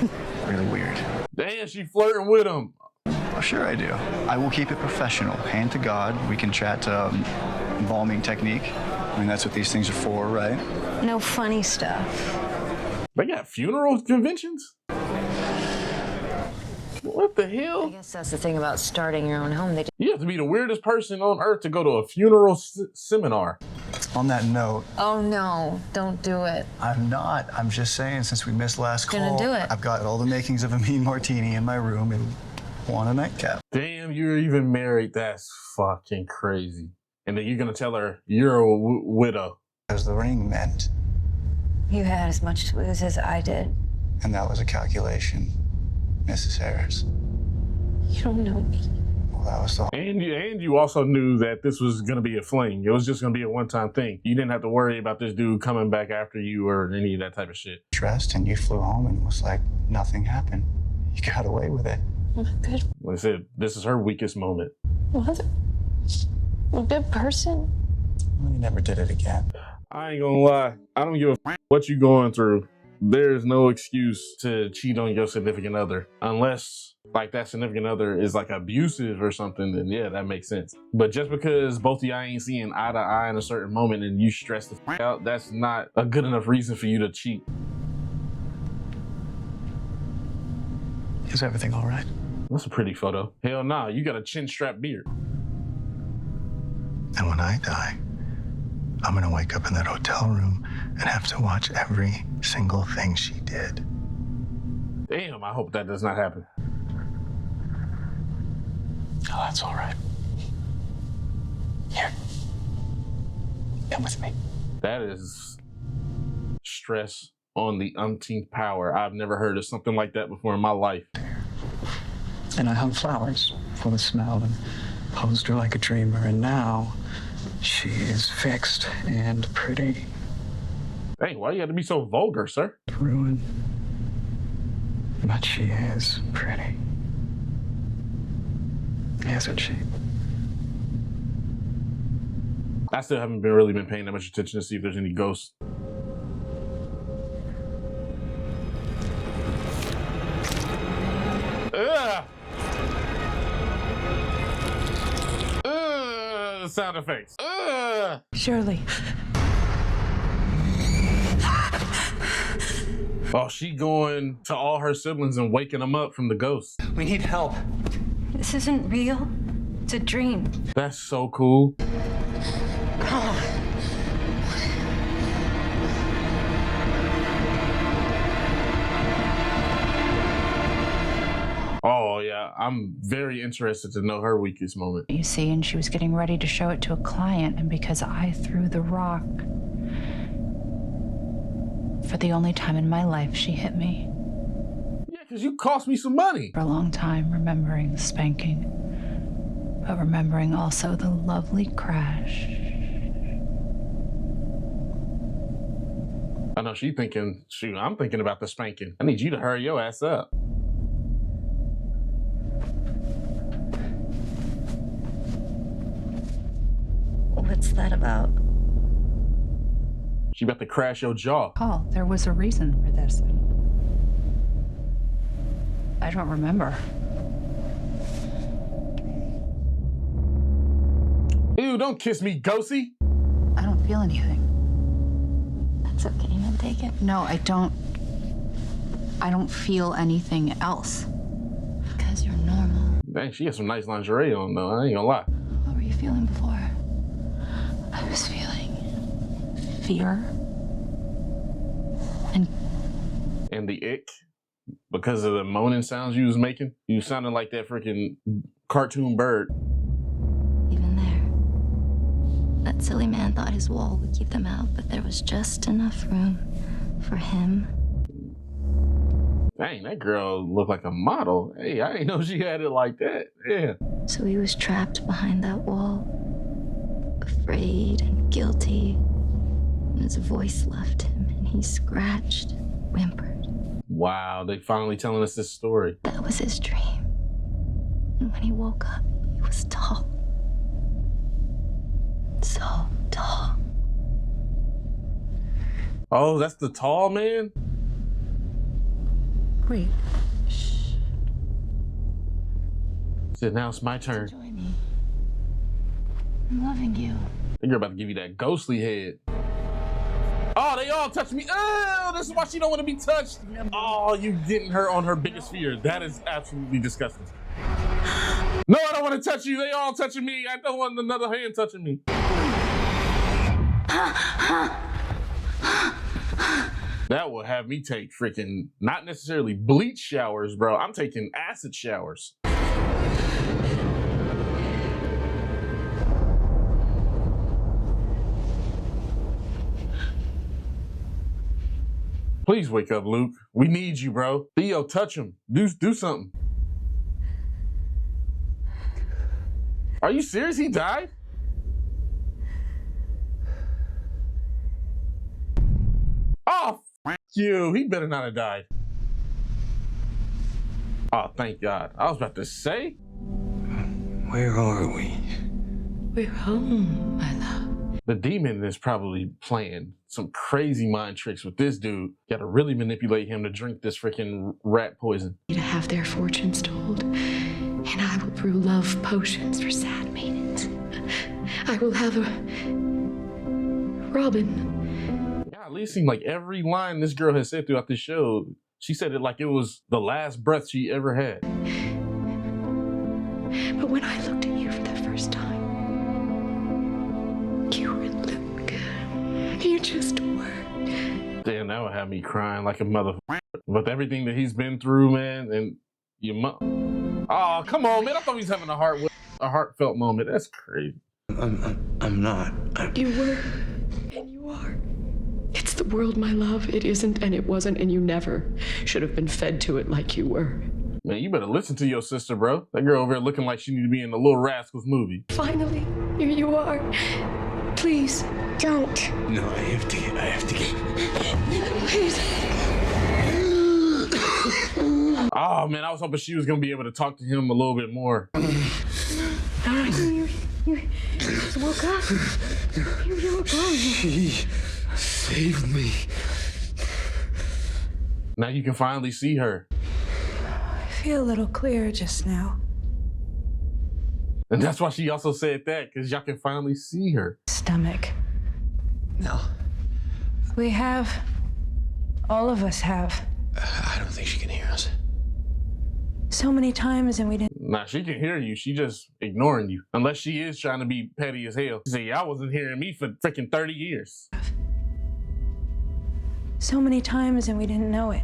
really weird. Damn, she flirting with him. Oh, sure I do. I will keep it professional. Hand to God. We can chat embalming technique. I mean, that's what these things are for, right? No funny stuff. They got funeral conventions? What the hell? I guess that's the thing about starting your own home. You have to be the weirdest person on earth to go to a funeral seminar. On that note. Oh no, don't do it. I'm not. I'm just saying, since we missed last call, Gonna do it. I've got all the makings of a mean martini in my room and want a nightcap. Damn, you're even married. That's fucking crazy. And then you're gonna tell her you're a widow. As the ring meant. You had as much to lose as I did. And that was a calculation, Mrs. Harris. You don't know me. Well, that was the... And you also knew that this was gonna be a fling. It was just gonna be a one-time thing. You didn't have to worry about this dude coming back after you or any of that type of shit. Dressed and you flew home and it was like nothing happened. You got away with it. I'm a good... Like I said, this is her weakest moment. What? I'm a good person. Well, you never did it again. I ain't gonna lie. I don't give a f what you going through. There's no excuse to cheat on your significant other. Unless, like, that significant other is, like, abusive or something, then yeah, that makes sense. But just because both of y'all ain't seeing eye to eye in a certain moment and you stress the f out, that's not a good enough reason for you to cheat. Is everything all right? That's a pretty photo. Hell nah, you got a chin strap beard. And when I die, I'm gonna wake up in that hotel room and have to watch every single thing she did. Damn, I hope that does not happen. Oh, that's all right. Here. Come with me. That is stress on the umpteenth power. I've never heard of something like that before in my life. And I hung flowers for the smell and posed her like a dreamer. And now she is fixed and pretty. Hey, why you got to be so vulgar, sir? Ruined. But she is pretty. Isn't she? I still haven't really been paying that much attention to see if there's any ghosts. Ugh! Sound effects. Ugh! Shirley. Oh, she going to all her siblings and waking them up from the ghost. We need help. This isn't real. It's a dream. That's so cool. Oh, yeah. I'm very interested to know her weakest moment. You see, and she was getting ready to show it to a client, and because I threw the rock, for the only time in my life, she hit me. Yeah, because you cost me some money. For a long time, remembering the spanking, but remembering also the lovely crash. I know she thinking, shoot, I'm thinking about the spanking. I need you to hurry your ass up. What's that about? She about to crash your jaw. Oh, there was a reason for this. I don't remember. Ew, don't kiss me, ghosty. I don't feel anything. That's okay, man. Take it. No, I don't feel anything else. Because you're normal. Dang, she has some nice lingerie on, though. I ain't gonna lie. What were you feeling before? I was feeling fear. And the ick, because of the moaning sounds you was making. You sounded like that freaking cartoon bird. Even there. That silly man thought his wall would keep them out, but there was just enough room for him. Dang, that girl looked like a model. Hey, I didn't know she had it like that. Yeah. So he was trapped behind that wall, afraid and guilty. And his voice left him, and he scratched and whimpered. Wow, they finally telling us this story. That was his dream. And when he woke up, he was tall. So tall. Oh, that's the tall man? Wait. Shh. Said, now it's my turn. Join me. I'm loving you. That girl about to give you that ghostly head. Oh, they all touch me. Oh, this is why she don't want to be touched. Oh, you getting her on her biggest fear. That is absolutely disgusting. No, I don't want to touch you. They all touching me. I don't want another hand touching me. That will have me take freaking, not necessarily bleach showers, bro. I'm taking acid showers. Please wake up, Luke. We need you, bro. Theo, touch him. Do something. Are you serious? He died? Oh, f you. He better not have died. Oh, thank God. I was about to say. Where are we? We're home, my love. The demon is probably playing some crazy mind tricks with this dude. Gotta really manipulate him to drink this freaking rat poison. To have their fortunes told, and I will brew love potions for sad maidens. I will have a Robin. Golly, it seemed like every line this girl has said throughout this show, she said it like it was the last breath she ever had. But when I looked at you for the first time, you were Luke. You just were. Damn, that would have me crying like a motherfucker. With everything that he's been through, man, and your mom. Oh, come on, man. I thought he was having a heartfelt moment. That's crazy. I'm not. You were, and you are. It's the world, my love. It isn't, and it wasn't, and you never should have been fed to it like you were. Man, you better listen to your sister, bro. That girl over there looking like she need to be in the Little Rascals movie. Finally, here you are. Please. Don't. No, I have to get. Please. Oh man, I was hoping she was gonna be able to talk to him a little bit more. You just woke up. You were gone. She saved me. Now you can finally see her. I feel a little clearer just now. And that's why she also said that, because y'all can finally see her. Stomach. No, We have. All of us have. I don't think she can hear us. So many times and we didn't. Nah, she can hear you. She just ignoring you. Unless she is trying to be petty as hell. She said, y'all wasn't hearing me for freaking 30 years. So many times and we didn't know it.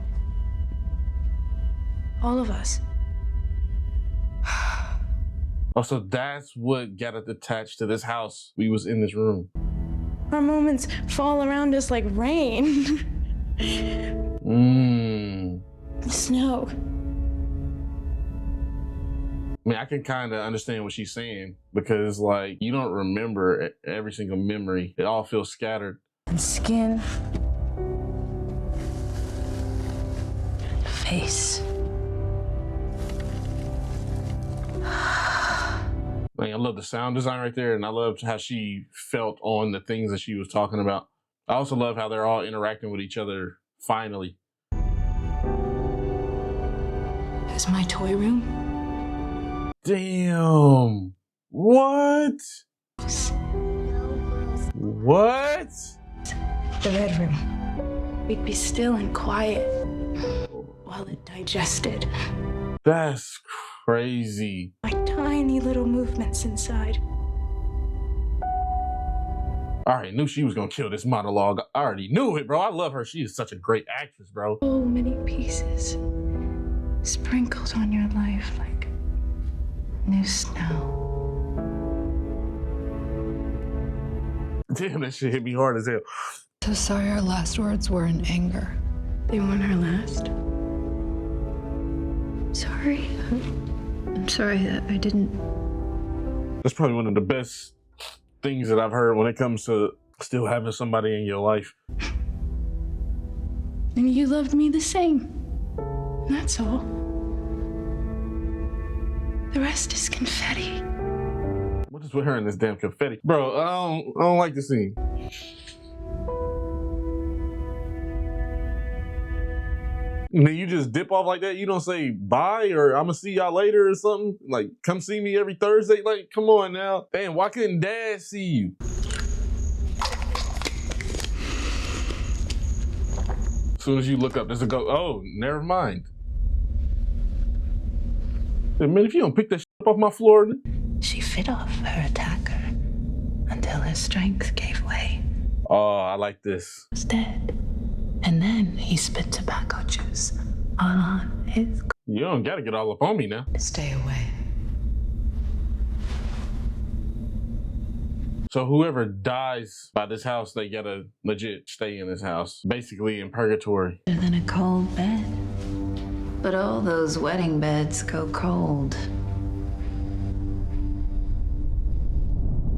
All of us. Oh, so that's what got us attached to this house. We was in this room. Our moments fall around us like rain. Snow. I mean, I can kind of understand what she's saying because, like, you don't remember every single memory. It all feels scattered. And skin. Face. Like, I love the sound design right there, and I loved how she felt on the things that she was talking about. I also love how they're all interacting with each other, finally. It's my toy room. Damn. What? What? The red room. We'd be still and quiet while it digested. That's crazy. My tiny little movements inside. I already knew she was gonna kill this monologue. I already knew it, bro. I love her. She is such a great actress, bro. So many pieces sprinkled on your life like new snow. Damn, that shit hit me hard as hell. So sorry our last words were in anger. They weren't our last. Sorry. I'm sorry that I didn't. That's probably one of the best things that I've heard when it comes to still having somebody in your life. And you loved me the same. That's all. The rest is confetti. What is with her and this damn confetti? Bro, I don't like this scene. And then you just dip off like that? You don't say bye or I'm gonna see y'all later or something? Like, come see me every Thursday? Like, come on now. Damn, why couldn't Dad see you? As soon as you look up, there's a go. Oh, never mind. Hey, man, if you don't pick that shit up off my floor. She fit off her attacker until her strength gave way. Oh, I like this. Was dead. And then he spit tobacco juice on his. You don't gotta get all up on me now. Stay away. So whoever dies by this house, they gotta legit stay in this house. Basically in purgatory. Better than a cold bed. But all those wedding beds go cold.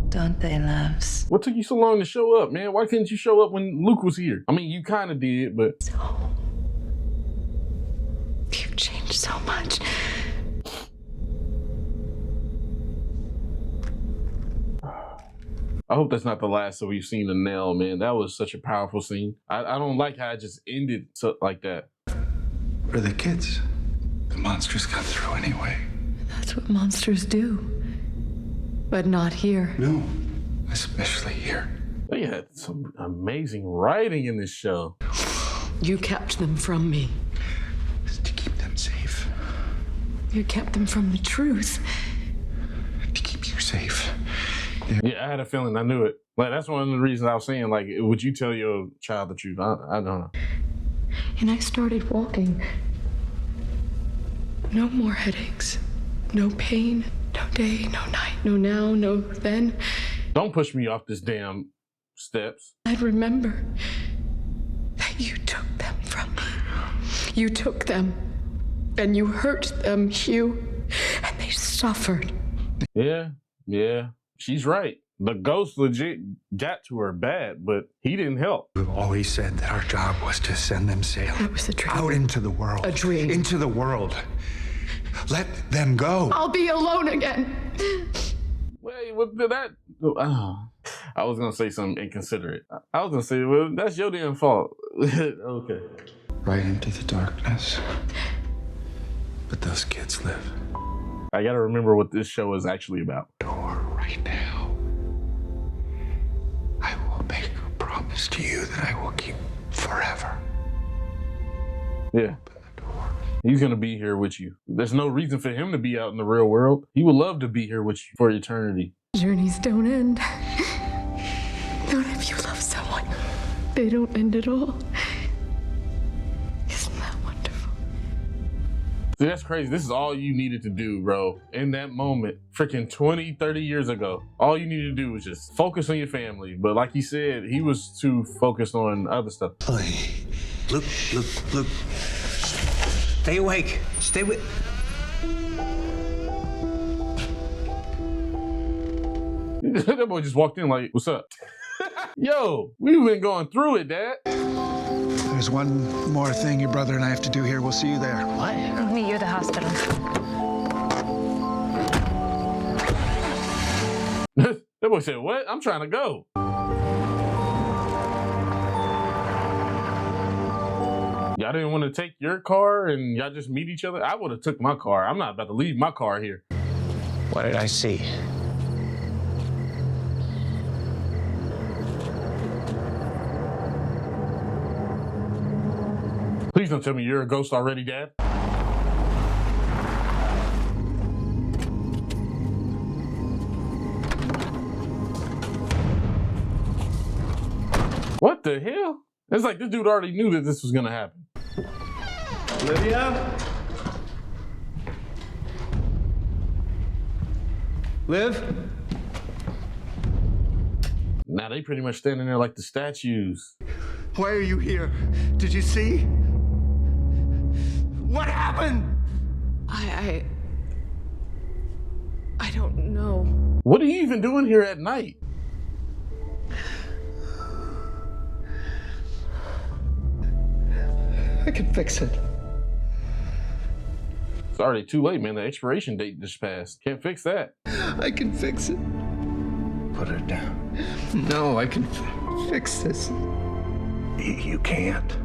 Don't they, loves? What took you so long to show up, man? Why couldn't you show up when Luke was here? I mean, you kind of did, but... You've changed so much. I hope that's not the last that we've seen of Nell, man. That was such a powerful scene. I don't like how it just ended like that. Where are the kids? The monsters got through anyway. That's what monsters do. But not here. No, especially here. They had some amazing writing in this show. You kept them from me. To keep them safe. You kept them from the truth. To keep you safe. Yeah, I had a feeling. I knew it. Like, that's one of the reasons I was saying, like, would you tell your child the truth? I don't know. And I started walking. No more headaches. No pain. No day, no night, no now, no then. Don't push me off this damn steps. I'd remember that you took them from me. You took them. And you hurt them, Hugh. And they suffered. Yeah. She's right. The ghost legit got to her bad, but he didn't help. We've always said that our job was to send them sailing. That was a dream. Out into the world. A dream. Into the world. Let them go. I'll be alone again. Wait, what did that? Oh, I was gonna say something inconsiderate. I was gonna say, well, that's your damn fault. Okay. Right into the darkness. But those kids live. I gotta remember what this show is actually about. Door right now. I will make a promise to you that I will keep forever. Yeah. He's gonna be here with you. There's no reason for him to be out in the real world. He would love to be here with you for eternity. Journeys don't end. Not if you love someone. They don't end at all. Isn't that wonderful? See, that's crazy. This is all you needed to do, bro. In that moment, freaking 20, 30 years ago, all you needed to do was just focus on your family. But like he said, he was too focused on other stuff. Luke. Stay awake. Stay with. That boy just walked in like, what's up? Yo, we've been going through it, Dad. There's one more thing your brother and I have to do here. We'll see you there. What? I'll meet you at the hospital. That boy said, what? I'm trying to go. Y'all didn't want to take your car and y'all just meet each other? I would have took my car. I'm not about to leave my car here. What did I see? Please don't tell me you're a ghost already, Dad. What the hell? It's like this dude already knew that this was gonna happen. Olivia? Liv? Now they pretty much standing there like the statues. Why are you here? Did you see? What happened? I don't know. What are you even doing here at night? I can fix it. It's already too late, man. The expiration date just passed. Can't fix that. I can fix it. Put it down. No, I can fix this. You can't.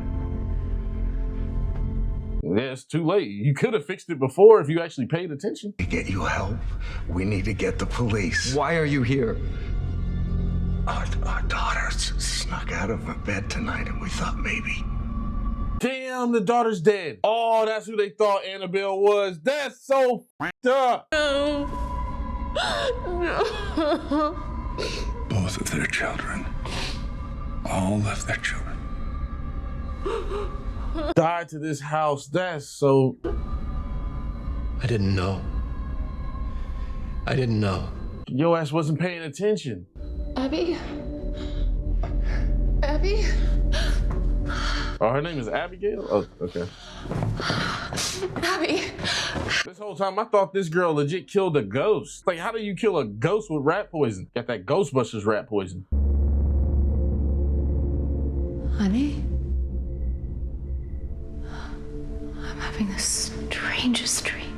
Yeah, it's too late. You could have fixed it before if you actually paid attention. To get you help, we need to get the police. Why are you here? Our daughter snuck out of her bed tonight, and we thought maybe. Damn, the daughter's dead. Oh, that's who they thought Annabelle was. That's so f***ed up. No. Both of their children. All of their children. Died to this house. That's so. I didn't know. Your ass wasn't paying attention. Abby? Abby? Oh, her name is Abigail? Oh, okay. Abby? This whole time, I thought this girl legit killed a ghost. Like, how do you kill a ghost with rat poison? Got that Ghostbusters rat poison. Honey? I'm having the strangest dream.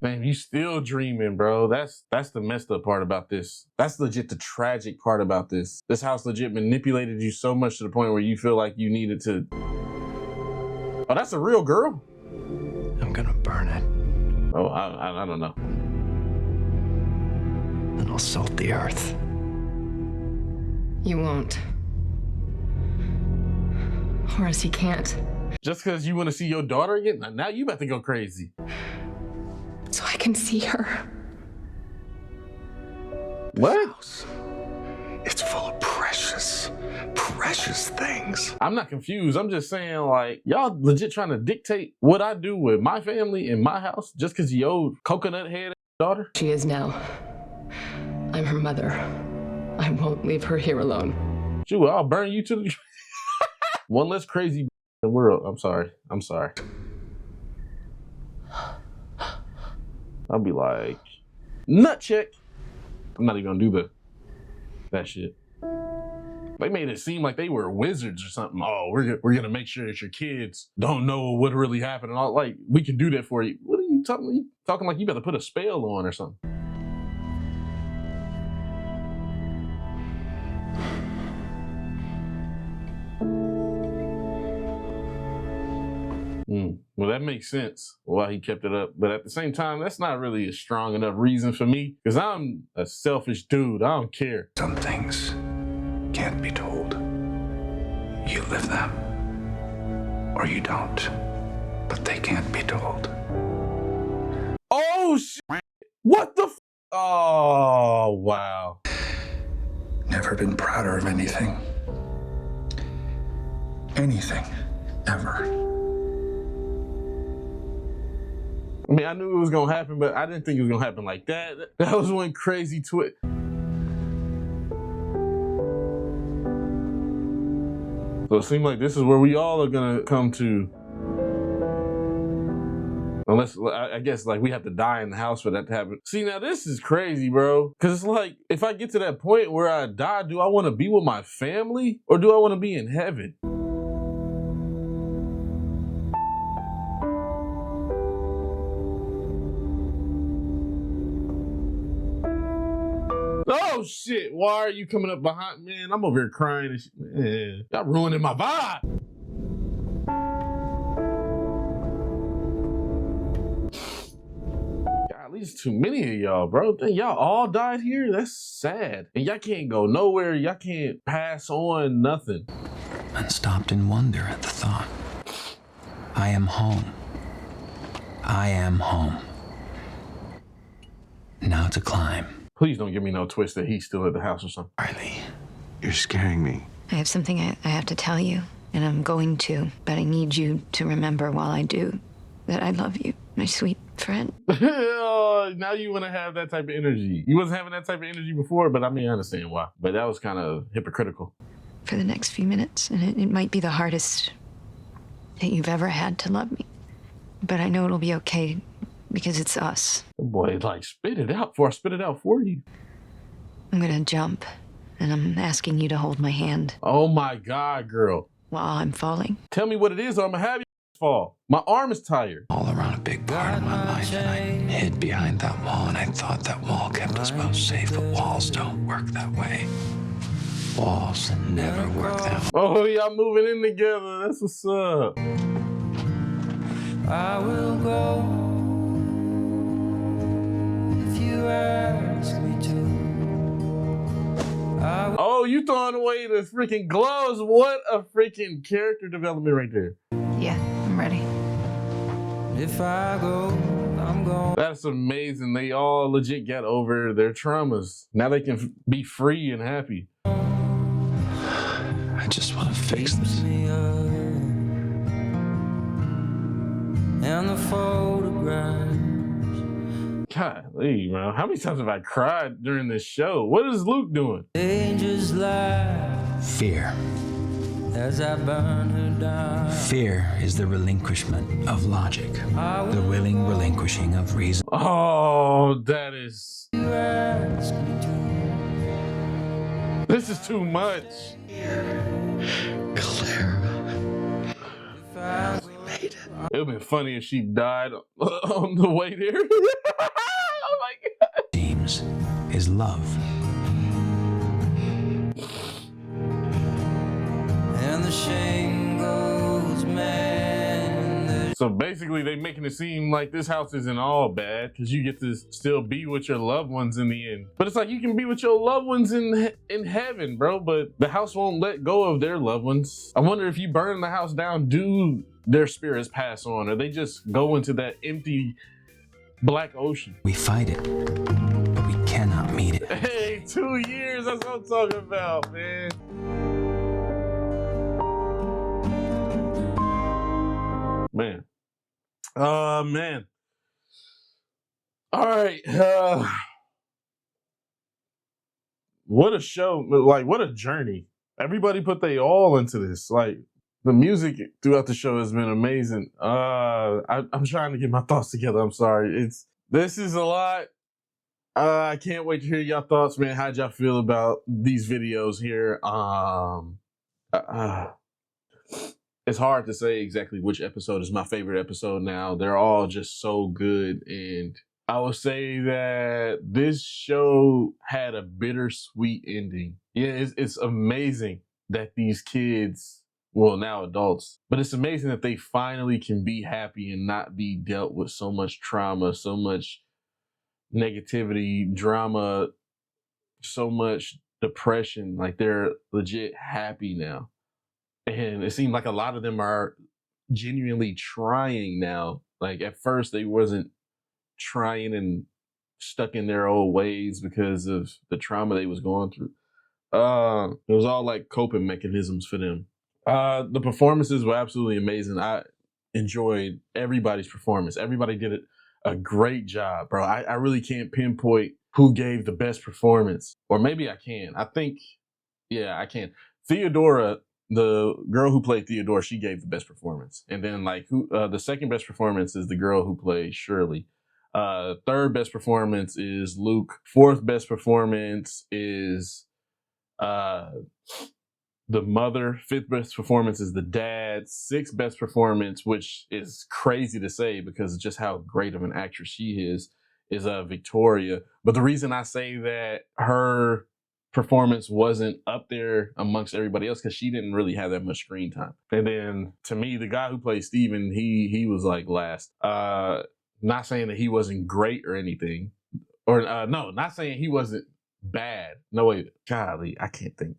Man, you still dreaming, bro. That's the messed up part about this. That's legit the tragic part about this. This house legit manipulated you so much to the point where you feel like you needed to. Oh, that's a real girl? I'm gonna burn it. Oh, I don't know. And I'll salt the earth. You won't. Horace, he can't. Just because you want to see your daughter again? Now you about to go crazy. So I can see her. What? It's full of precious things. I'm not confused. I'm just saying, like, y'all legit trying to dictate what I do with my family in my house just because you old coconut head daughter? She is now. I'm her mother. I won't leave her here alone. Shoot, I'll burn you to the... One less crazy in the world. I'm sorry. I'll be like, nut check. I'm not even gonna do that shit. They made it seem like they were wizards or something. Oh, we're gonna make sure that your kids don't know what really happened and all. Like, we can do that for you. What are you talking? You talking like you better put a spell on or something? Well, that makes sense why he kept it up. But at the same time, that's not really a strong enough reason for me, because I'm a selfish dude. I don't care. Some things can't be told. You live them, or you don't. But they can't be told. Oh, shit. What the f? Oh, wow. Never been prouder of anything. Anything, ever. I mean, I knew it was gonna happen, but I didn't think it was gonna happen like that. That was one crazy twist. So it seemed like this is where we all are gonna come to. Unless, I guess, like, we have to die in the house for that to happen. See, now this is crazy, bro. Because it's like, if I get to that point where I die, do I want to be with my family? Or do I want to be in heaven? Oh, shit. Why are you coming up behind? Man, I'm over here crying and shit. Man, y'all ruining my vibe. At least too many of y'all, bro. Y'all all died here? That's sad. And y'all can't go nowhere. Y'all can't pass on nothing. And stopped in wonder at the thought. I am home. I am home. Now to climb. Please don't give me no twist that he's still at the house or something. Riley, you're scaring me. I have something I have to tell you, and I'm going to, but I need you to remember while I do that I love you, my sweet friend. Oh, now you want to have that type of energy. You wasn't having that type of energy before, but I mean, I understand why. But that was kind of hypocritical. For the next few minutes, and it might be the hardest that you've ever had to love me. But I know it'll be okay because it's us. Boy, like, spit it out before I spit it out for you. I'm gonna jump, and I'm asking you to hold my hand. Oh my God, girl. While I'm falling. Tell me what it is or I'm gonna have you fall. My arm is tired. All around a big part of my life, and I hid behind that wall, and I thought that wall kept us both safe, but walls don't work that way. Walls never work that way. Oh, y'all moving in together. That's what's up. I will go if you ask me to. Oh, you throwing away the freaking gloves. What a freaking character development right there. Yeah, I'm ready. If I go, I'm going. That's amazing. They all legit got over their traumas. Now they can be free and happy. I just want to fix this. And the photographs. Golly, man. How many times have I cried during this show? What is Luke doing? Angels lie Fear. as I burn her down. Fear is the relinquishment of logic, the willing relinquishing of reason. Oh, that is... You ask me to. This is too much. Clara. We made it. It would have been funny if she died on the way there. Oh my God. Seems is love. And the shame goes man. So basically, they making it seem like this house isn't all bad because you get to still be with your loved ones in the end. But it's like you can be with your loved ones in heaven, bro. But the house won't let go of their loved ones. I wonder if you burn the house down, do their spirits pass on, or they just go into that empty black ocean? We fight it, but we cannot meet it. Hey, 2 years. That's what I'm talking about, man. Man. Man. All right. What a show. Like, what a journey. Everybody put their all into this. Like, the music throughout the show has been amazing. I'm trying to get my thoughts together. I'm sorry. This is a lot. I can't wait to hear y'all thoughts, man. How'd y'all feel about these videos here? It's hard to say exactly which episode is my favorite episode now. They're all just so good. And I would say that this show had a bittersweet ending. Yeah, it's amazing that these kids, well, now adults, but it's amazing that they finally can be happy and not be dealt with so much trauma, so much negativity, drama, so much depression. Like they're legit happy now. And it seemed like a lot of them are genuinely trying now. Like at first they wasn't trying and stuck in their old ways because of the trauma they was going through. It was all like coping mechanisms for them. The performances were absolutely amazing. I enjoyed everybody's performance. Everybody did a great job, bro. I really can't pinpoint who gave the best performance. Or maybe I can. I think, yeah, I can. Theodora, the girl who played Theodora, she gave the best performance. And then like the second best performance is the girl who played Shirley. Third best performance is Luke. Fourth best performance is the mother. Fifth best performance is the dad. Sixth best performance, which is crazy to say because of just how great of an actress she is Victoria. But the reason I say that her performance wasn't up there amongst everybody else because she didn't really have that much screen time. And then to me, the guy who played Steven, he was like last. Not saying that he wasn't great or anything. Or no, not saying he wasn't bad. No, wait, golly, I can't think.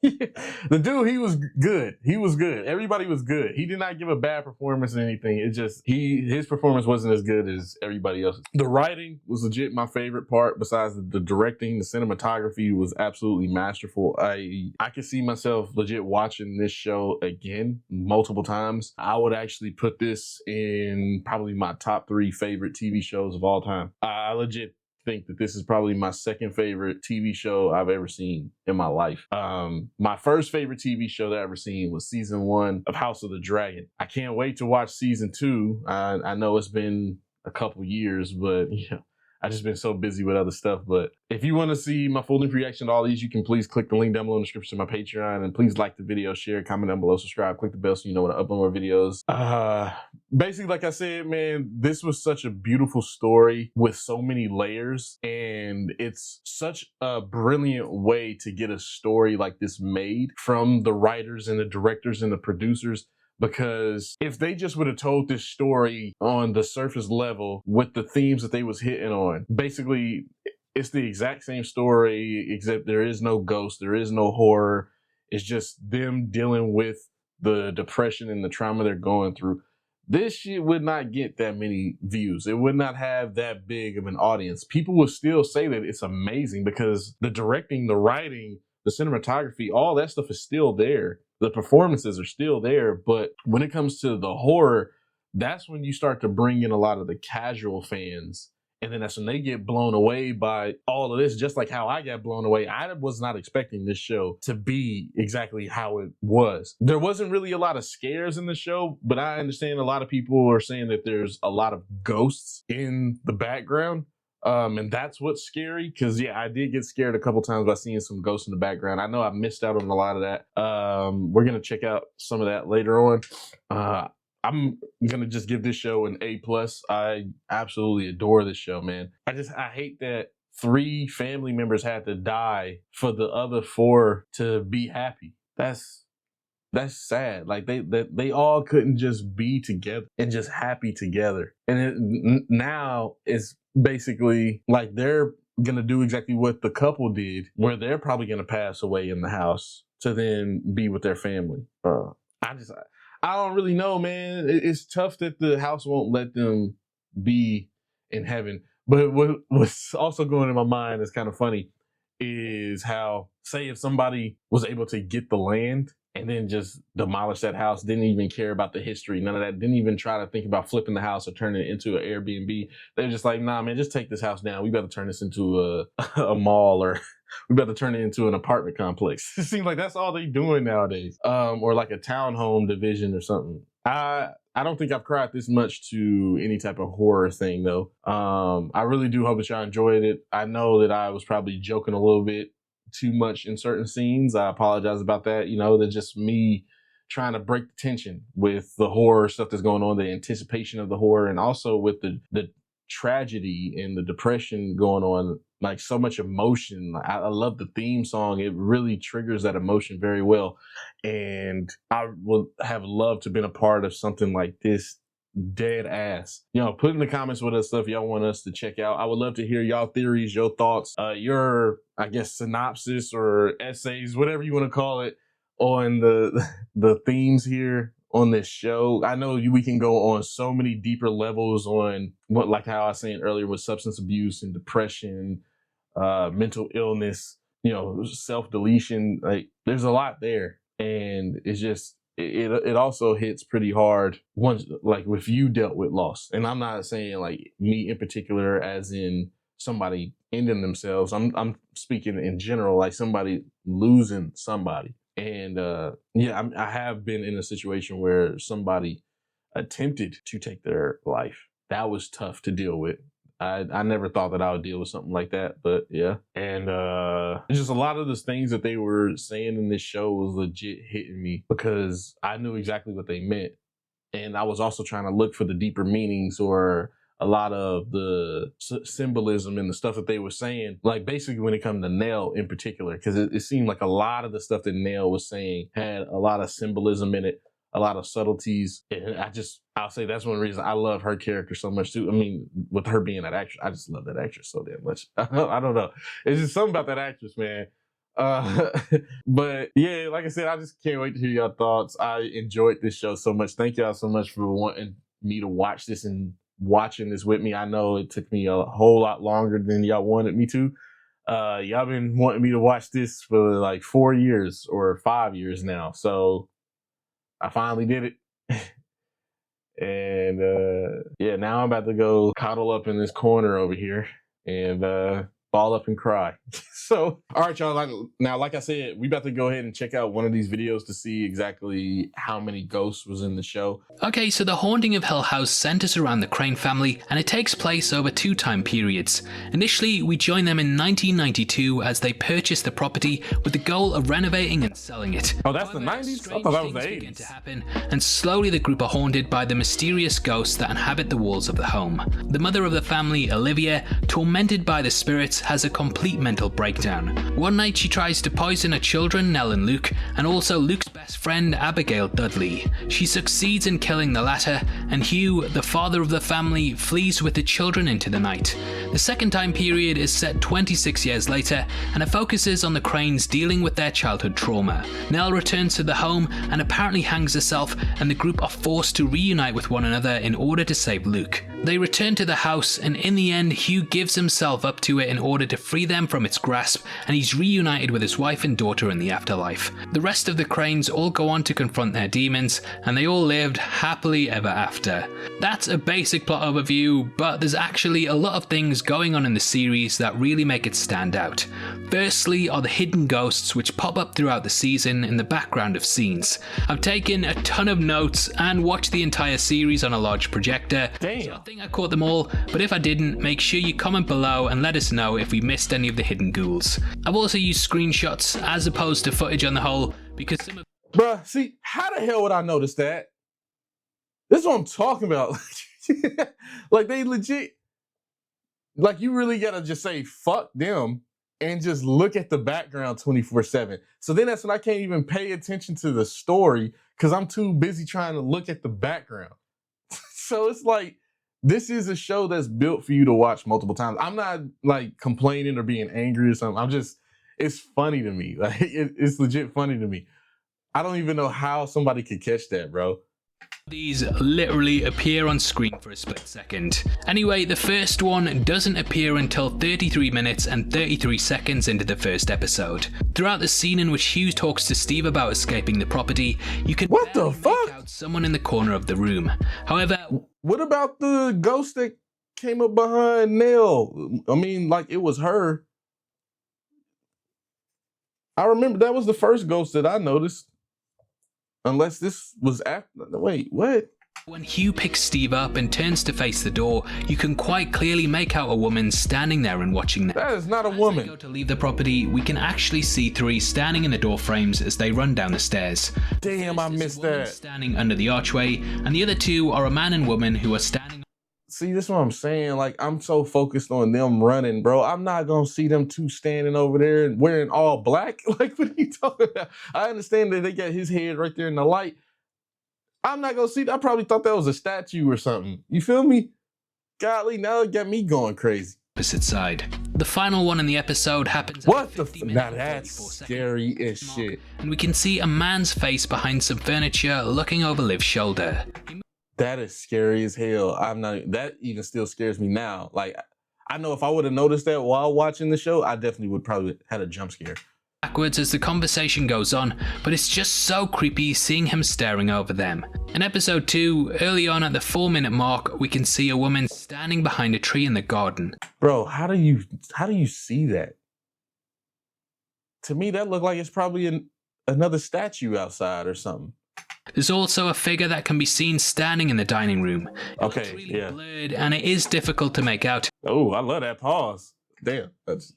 The dude, he was good. He was good. Everybody was good. He did not give a bad performance or anything. It just, his performance wasn't as good as everybody else's. The writing was legit my favorite part. Besides the directing, the cinematography was absolutely masterful. I could see myself legit watching this show again multiple times. I would actually put this in probably my top 3 favorite TV shows of all time. I legit think that this is probably my second favorite TV show I've ever seen in my life. My first favorite TV show that I ever seen was season 1 of House of the Dragon. I can't wait to watch season 2. I know it's been a couple years, but I've just been so busy with other stuff. But if you want to see my full-length reaction to all these, you can please click the link down below in the description to my Patreon, and please like the video, share, comment down below, subscribe, click the bell so you know when I upload more videos. Basically, like I said, man, this was such a beautiful story with so many layers, and it's such a brilliant way to get a story like this made from the writers and the directors and the producers. Because if they just would have told this story on the surface level with the themes that they was hitting on, basically it's the exact same story, except there is no ghost, there is no horror. It's just them dealing with the depression and the trauma they're going through. This shit would not get that many views. It would not have that big of an audience. People would still say that it's amazing because the directing, the writing, the cinematography, all that stuff is still there. The performances are still there, but when it comes to the horror, that's when you start to bring in a lot of the casual fans. And then that's when they get blown away by all of this, just like how I got blown away. I was not expecting this show to be exactly how it was. There wasn't really a lot of scares in the show, but I understand a lot of people are saying that there's a lot of ghosts in the background. And that's what's scary, because yeah, I did get scared a couple times by seeing some ghosts in the background. I know I missed out on a lot of that. We're gonna check out some of that later on. I'm gonna just give this show an A+. I absolutely adore this show, man. I hate that 3 family members had to die for the other 4 to be happy. That's sad. Like they all couldn't just be together and just happy together. And now it's basically like they're gonna do exactly what the couple did, where they're probably gonna pass away in the house to then be with their family. I don't really know, man. It's tough that the house won't let them be in heaven. But what's also going in my mind is kind of funny is how, say if somebody was able to get the land and then just demolish that house, didn't even care about the history, none of that, didn't even try to think about flipping the house or turning it into an Airbnb. They're just like, nah, man, just take this house down. We better turn this into a mall or We about to turn it into an apartment complex. It seems like that's all they doing nowadays. Or like a townhome division or something. I don't think I've cried this much to any type of horror thing though. I really do hope that y'all enjoyed it. I know that I was probably joking a little bit too much in certain scenes. I apologize about that. You know, that's just me trying to break the tension with the horror stuff that's going on, the anticipation of the horror, and also with the tragedy and the depression going on. Like so much emotion. I love the theme song. It really triggers that emotion very well. And I would have loved to have been a part of something like this dead ass. You know, put in the comments what other stuff y'all want us to check out. I would love to hear y'all theories, your thoughts, your, I guess, synopsis or essays, whatever you want to call it, on the themes here on this show. I know we can go on so many deeper levels on what, like how I was saying earlier, with substance abuse and depression, mental illness, you know, self-deletion. Like there's a lot there, and it's just it also hits pretty hard once, like if you dealt with loss. And I'm not saying like me in particular as in somebody ending themselves. I'm speaking in general, like somebody losing somebody. And yeah, I have been in a situation where somebody attempted to take their life. That was tough to deal with. I never thought that I would deal with something like that, but yeah. And just a lot of the things that they were saying in this show was legit hitting me because I knew exactly what they meant. And I was also trying to look for the deeper meanings or a lot of the symbolism and the stuff that they were saying, like basically when it comes to Nell in particular, because it seemed like a lot of the stuff that Nell was saying had a lot of symbolism in it, a lot of subtleties. And I'll say that's one reason I love her character so much too. I mean, with her being that actress, I just love that actress so damn much. I don't know. It's just something about that actress, man. But yeah, like I said, I just can't wait to hear your thoughts. I enjoyed this show so much. Thank y'all so much for wanting me to watch this and watching this with me. I know it took me a whole lot longer than y'all wanted me to. Y'all been wanting me to watch this for like 4 years or 5 years now. So I finally did it. And yeah, now I'm about to go cuddle up in this corner over here and ball up and cry. So, all right, y'all. Now, like I said, we about to go ahead and check out one of these videos to see exactly how many ghosts was in the show. Okay, so The Haunting of Hill House centers around the Crane family, and it takes place over 2 time periods. Initially, we join them in 1992 as they purchase the property with the goal of renovating and selling it. Oh, that's the 90s? I thought that was the 80s. Begin to happen, and slowly the group are haunted by the mysterious ghosts that inhabit the walls of the home. The mother of the family, Olivia, tormented by the spirits, has a complete mental breakdown. One night she tries to poison her children, Nell and Luke, and also Luke's best friend, Abigail Dudley. She succeeds in killing the latter, and Hugh, the father of the family, flees with the children into the night. The second time period is set 26 years later, and it focuses on the Cranes dealing with their childhood trauma. Nell returns to the home and apparently hangs herself, and the group are forced to reunite with one another in order to save Luke. They return to the house, and in the end, Hugh gives himself up to it in order to free them from its grasp, and he's reunited with his wife and daughter in the afterlife. The rest of the Cranes all go on to confront their demons, and they all lived happily ever after. That's a basic plot overview, but there's actually a lot of things going on in the series that really make it stand out. Firstly are the hidden ghosts which pop up throughout the season in the background of scenes. I've taken a ton of notes and watched the entire series on a large projector. Damn. So I think I caught them all, but if I didn't, make sure you comment below and let us know if we missed any of the hidden ghouls. I've also used screenshots as opposed to footage on the whole, because some of... Bruh, see, how the hell would I notice that? This is what I'm talking about. Like, they legit, like, you really gotta just say, fuck them, and just look at the background 24/7. So then that's when I can't even pay attention to the story, because I'm too busy trying to look at the background. So it's like, this is a show that's built for you to watch multiple times. I'm not, like, complaining or being angry or something. I'm just, it's funny to me. Like, it's legit funny to me. I don't even know how somebody could catch that, bro. These literally appear on screen for a split second. Anyway, the first one doesn't appear until 33 minutes and 33 seconds into the first episode. Throughout the scene in which Hugh talks to Steve about escaping the property, you can what the fuck? make out someone in the corner of the room. However, what about the ghost that came up behind Nell? I mean, like, it was her. I remember that was the first ghost that I noticed. Unless this was after. Wait, what? When Hugh picks Steve up and turns to face the door, you can quite clearly make out a woman standing there and watching them. That is not a woman. As they go to leave the property, we can actually see three standing in the door frames as they run down the stairs. Damn, I missed that. Standing under the archway, and the other two are a man and woman who are standing. See, this is what I'm saying. Like, I'm so focused on them running, bro. I'm not gonna see them two standing over there and wearing all black. Like, what are you talking about? I understand that they got his head right there in the light. I'm not gonna see that. I probably thought that was a statue or something. You feel me? Golly, now it got me going crazy. Opposite side. The final one in the episode happens. What the? Now that's scary as shit. And we can see a man's face behind some furniture looking over Liv's shoulder. That is scary as hell. That even still scares me now. Like, I know if I would have noticed that while watching the show, I definitely would probably had a jump scare. Backwards as the conversation goes on, but it's just so creepy seeing him staring over them. In episode 2, early on at the 4-minute mark, we can see a woman standing behind a tree in the garden. Bro, how do you see that? To me, that looked like it's probably another statue outside or something. There's also a figure that can be seen standing in the dining room. Okay, yeah. Blurred, and it is difficult to make out. Oh, I love that pause. Damn.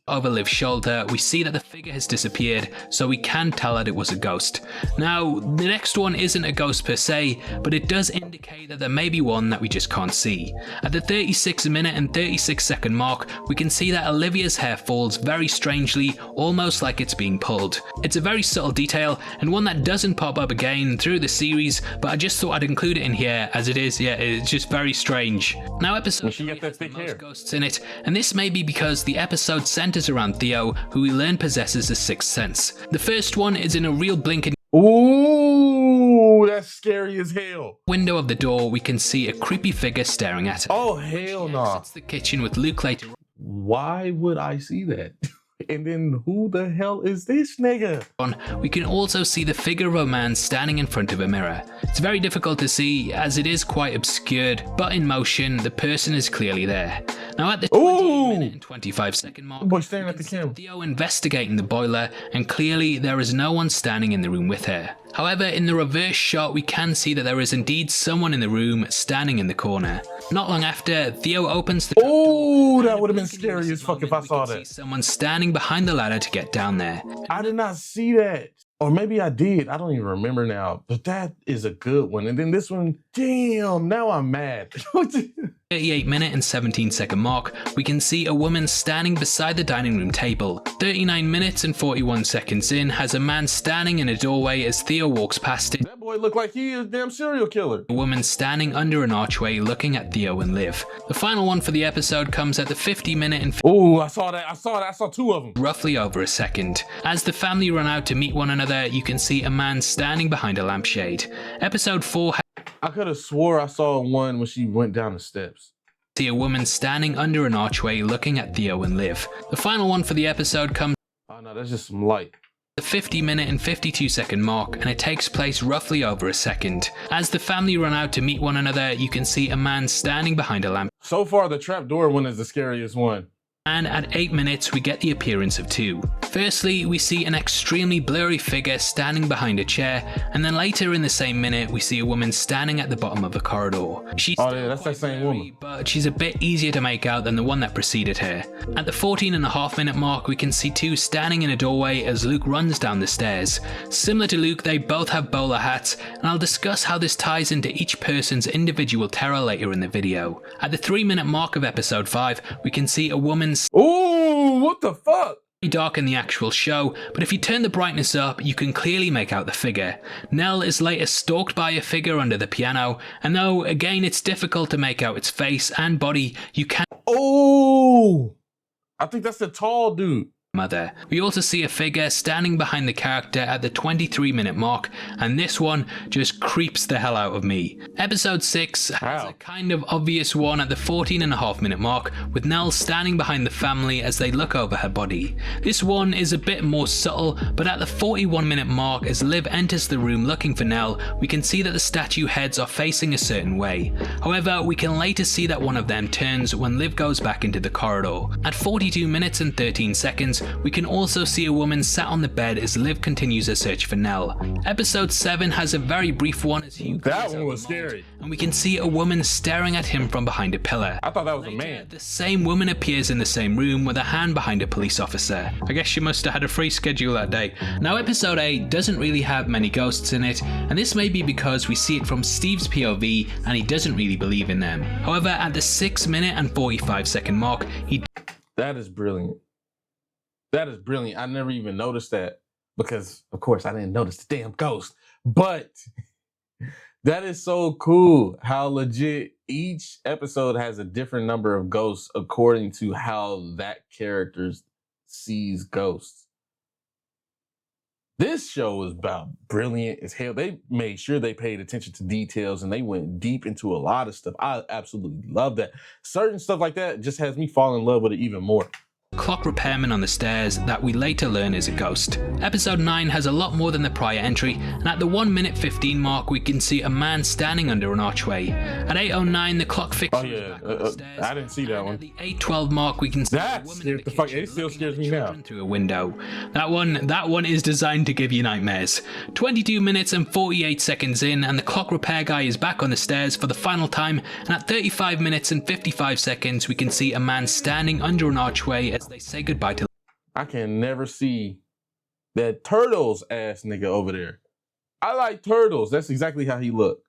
Over Liv's shoulder, we see that the figure has disappeared, so we can tell that it was a ghost. Now, the next one isn't a ghost per se, but it does indicate that there may be one that we just can't see. At the 36-minute and 36-second mark, we can see that Olivia's hair falls very strangely, almost like it's being pulled. It's a very subtle detail, and one that doesn't pop up again through the series, but I just thought I'd include it in here, as it is, yeah, it's just very strange. Now, episode 3 has the most ghosts in it, and this may be because the episode centers around Theo, who we learn possesses a sixth sense. The first one is in a real blinking that's scary as hell. Window of the door, we can see a creepy figure staring at her. Oh, hell no. Nah. It's the kitchen with Luke later. Why would I see that? And then who the hell is this nigga? We can also see the figure of a man standing in front of a mirror. It's very difficult to see as it is quite obscured, but in motion, the person is clearly there. Now at the 20-minute and 25-second mark, boy staring at the camera. Theo investigating the boiler, and clearly there is no one standing in the room with her. However, in the reverse shot, we can see that there is indeed someone in the room standing in the corner. Not long after, Theo opens the door. That would have been scary as fuck if I saw that. Someone standing behind the ladder to get down there. I did not see that. Or maybe I did. I don't even remember now. But that is a good one. And then this one, damn, now I'm mad. 38-minute and 17-second mark, we can see a woman standing beside the dining room table. 39 minutes and 41 seconds in, has a man standing in a doorway as Theo walks past it. That boy looked like he is a damn serial killer. A woman standing under an archway looking at Theo and Liv. The final one for the episode comes at the 50-minute and... Oh, I saw that. I saw two of them. Roughly over a second. As the family run out to meet one another, you can see a man standing behind a lampshade. Episode 4... I could have swore I saw one when she went down the steps. See a woman standing under an archway looking at Theo and Liv. The final one for the episode comes... Oh no, that's just some light. The 50-minute and 52-second mark, and it takes place roughly over a second. As the family run out to meet one another, you can see a man standing behind a lamp. So far, the trapdoor one is the scariest one. And at 8 minutes, we get the appearance of two. Firstly, we see an extremely blurry figure standing behind a chair, and then later in the same minute, we see a woman standing at the bottom of a corridor. She's that's that same woman. But she's a bit easier to make out than the one that preceded her. At the 14.5-minute mark, we can see two standing in a doorway as Luke runs down the stairs. Similar to Luke, they both have bowler hats, and I'll discuss how this ties into each person's individual terror later in the video. At the 3-minute mark of episode 5, we can see a woman... Ooh, what the fuck? Dark in the actual show, but if you turn the brightness up, you can clearly make out the figure. Nell is later stalked by a figure under the piano, and though again it's difficult to make out its face and body, you can... Oh! I think that's the tall dude. Mother. We also see a figure standing behind the character at the 23-minute mark, and this one just creeps the hell out of me. Episode 6 has a kind of obvious one at the 14.5-minute mark, with Nell standing behind the family as they look over her body. This one is a bit more subtle, but at the 41-minute mark, as Liv enters the room looking for Nell, we can see that the statue heads are facing a certain way. However, we can later see that one of them turns when Liv goes back into the corridor. At 42 minutes and 13 seconds, we can also see a woman sat on the bed as Liv continues her search for Nell. Episode 7 has a very brief one as Hugh that one was scary, and we can see a woman staring at him from behind a pillar. I thought that was a man. The same woman appears in the same room with a hand behind a police officer. I guess she must have had a free schedule that day. Now episode 8 doesn't really have many ghosts in it, and this may be because we see it from Steve's POV and he doesn't really believe in them. However, at the 6 minute and 45 second mark, That is brilliant. That is brilliant. I never even noticed that because, of course, I didn't notice the damn ghost. But that is so cool how legit each episode has a different number of ghosts according to how that character sees ghosts. This show was about brilliant as hell. They made sure they paid attention to details and they went deep into a lot of stuff. I absolutely love that. Certain stuff like that just has me fall in love with it even more. Clock repairman on the stairs that we later learn is a ghost. Episode 9 has a lot more than the prior entry, and at the 1 minute 15 mark we can see a man standing under an archway. At 8:09 the clock fixes back on the stairs. I didn't see that one. At the 8:12 mark we can see that scares the fuck. It still scares me now. Through a window. That one is designed to give you nightmares. 22 minutes and 48 seconds in, and the clock repair guy is back on the stairs for the final time. And at 35 minutes and 55 seconds, we can see a man standing under an archway as they say goodbye to. I can never see that Turtles ass nigga over there. I like Turtles. That's exactly how he looked.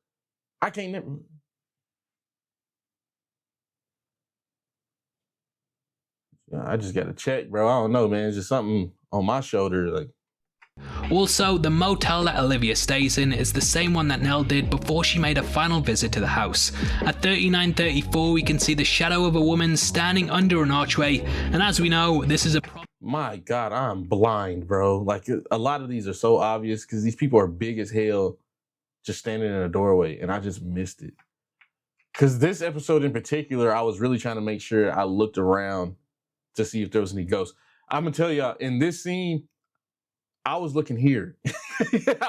I can't never. I just got to check, bro. I don't know, man. It's just something on my shoulder, like. Also, the motel that Olivia stays in is the same one that Nell did before she made a final visit to the house. At 39:34, we can see the shadow of a woman standing under an archway, and as we know, this is a problem. My God, I'm blind, bro. Like, a lot of these are so obvious because these people are big as hell just standing in a doorway, and I just missed it. Because this episode in particular, I was really trying to make sure I looked around to see if there was any ghosts. I'm going to tell y'all, in this scene, I was looking here.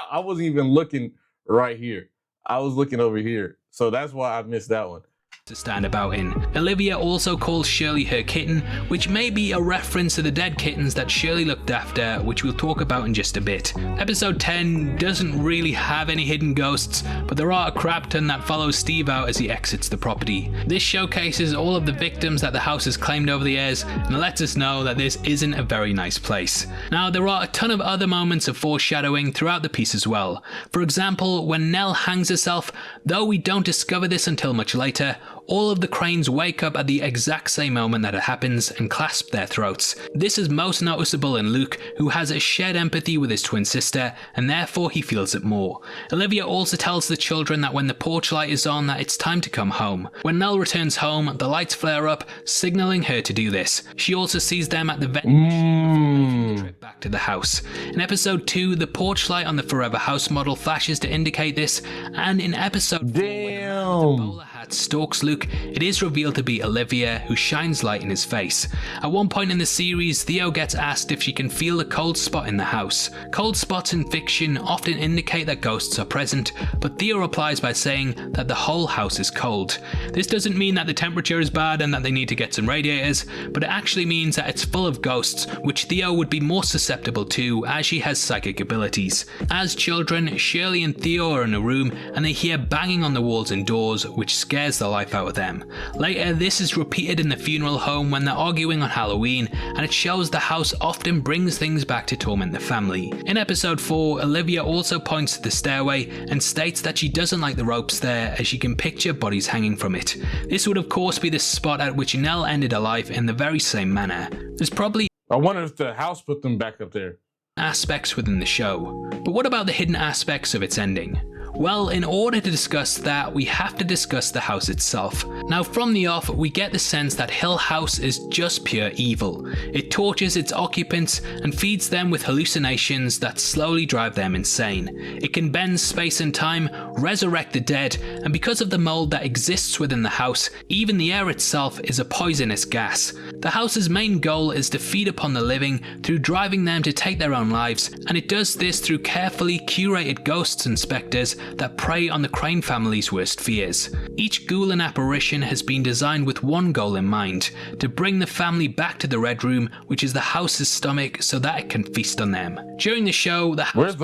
I wasn't even looking right here. I was looking over here. So that's why I missed that one. To stand about in. Olivia also calls Shirley her kitten, which may be a reference to the dead kittens that Shirley looked after, which we'll talk about in just a bit. Episode 10 doesn't really have any hidden ghosts, but there are a crap ton that follow Steve out as he exits the property. This showcases all of the victims that the house has claimed over the years, and lets us know that this isn't a very nice place. Now, there are a ton of other moments of foreshadowing throughout the piece as well. For example, when Nell hangs herself, though we don't discover this until much later, all of the Cranes wake up at the exact same moment that it happens and clasp their throats. This is most noticeable in Luke, who has a shared empathy with his twin sister, and therefore he feels it more. Olivia also tells the children that when the porch light is on that it's time to come home. When Nell returns home, the lights flare up, signaling her to do this. She also sees them at the vending machine trip back to the house. In episode 2, the porch light on the Forever House model flashes to indicate this, and in episode 4, stalks Luke, it is revealed to be Olivia, who shines light in his face. At one point in the series, Theo gets asked if she can feel a cold spot in the house. Cold spots in fiction often indicate that ghosts are present, but Theo replies by saying that the whole house is cold. This doesn't mean that the temperature is bad and that they need to get some radiators, but it actually means that it's full of ghosts, which Theo would be more susceptible to as she has psychic abilities. As children, Shirley and Theo are in a room and they hear banging on the walls and doors, which scares the life out of them. Later, this is repeated in the funeral home when they're arguing on Halloween, and it shows the house often brings things back to torment the family. In episode 4, Olivia also points to the stairway and states that she doesn't like the ropes there as she can picture bodies hanging from it. This would of course be the spot at which Nell ended her life in the very same manner. There's probably I wonder if the house put them back up there. Aspects within the show, but what about the hidden aspects of its ending? Well, in order to discuss that, we have to discuss the house itself. Now, from the off, we get the sense that Hill House is just pure evil. It tortures its occupants and feeds them with hallucinations that slowly drive them insane. It can bend space and time, resurrect the dead, and because of the mold that exists within the house, even the air itself is a poisonous gas. The house's main goal is to feed upon the living through driving them to take their own lives, and it does this through carefully curated ghosts and spectres that prey on the Crane family's worst fears. Each ghoul and apparition has been designed with one goal in mind: to bring the family back to the Red Room, which is the house's stomach, so that it can feast on them. During the show, the house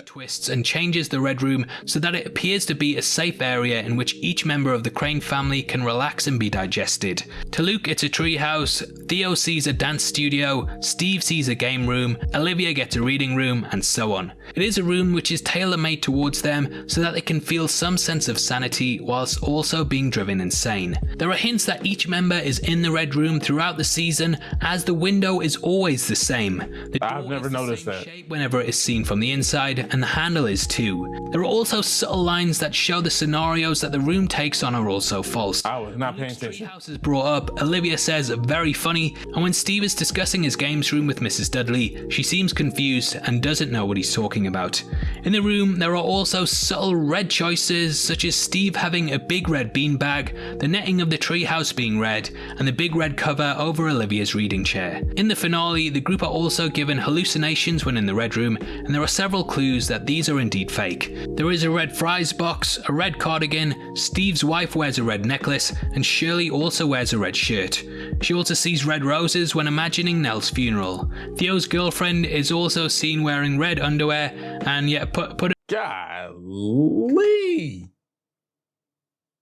twists and changes the Red Room so that it appears to be a safe area in which each member of the Crane family can relax and be digested. To Luke, it's a treehouse, Theo sees a dance studio, Steve sees a game room, Olivia gets a reading room, and so on. It is a room which is tailor-made towards them so that they can feel some sense of sanity whilst also being driven insane. There are hints that each member is in the Red Room throughout the season, as the window is always the same. I've never noticed that. Whenever it is seen from the inside, and the handle is too. There are also subtle lines that show the scenarios that the room takes on are also false. I was not paying attention. House is brought up, Olivia says very funny, and when Steve is discussing his games room with Mrs. Dudley, she seems confused and doesn't know what he's talking about. In the room, there are also subtle red choices, such as Steve having a big red beanbag, the netting of the treehouse being red, and the big red cover over Olivia's reading chair. In the finale, the group are also given hallucinations when in the Red Room, and there are several clues that these are indeed fake. There is a red fries box, a red cardigan, Steve's wife wears a red necklace, and Shirley also wears a red shirt. She also sees red roses when imagining Nell's funeral. Theo's girlfriend is also seen wearing red underwear, and yet Golly!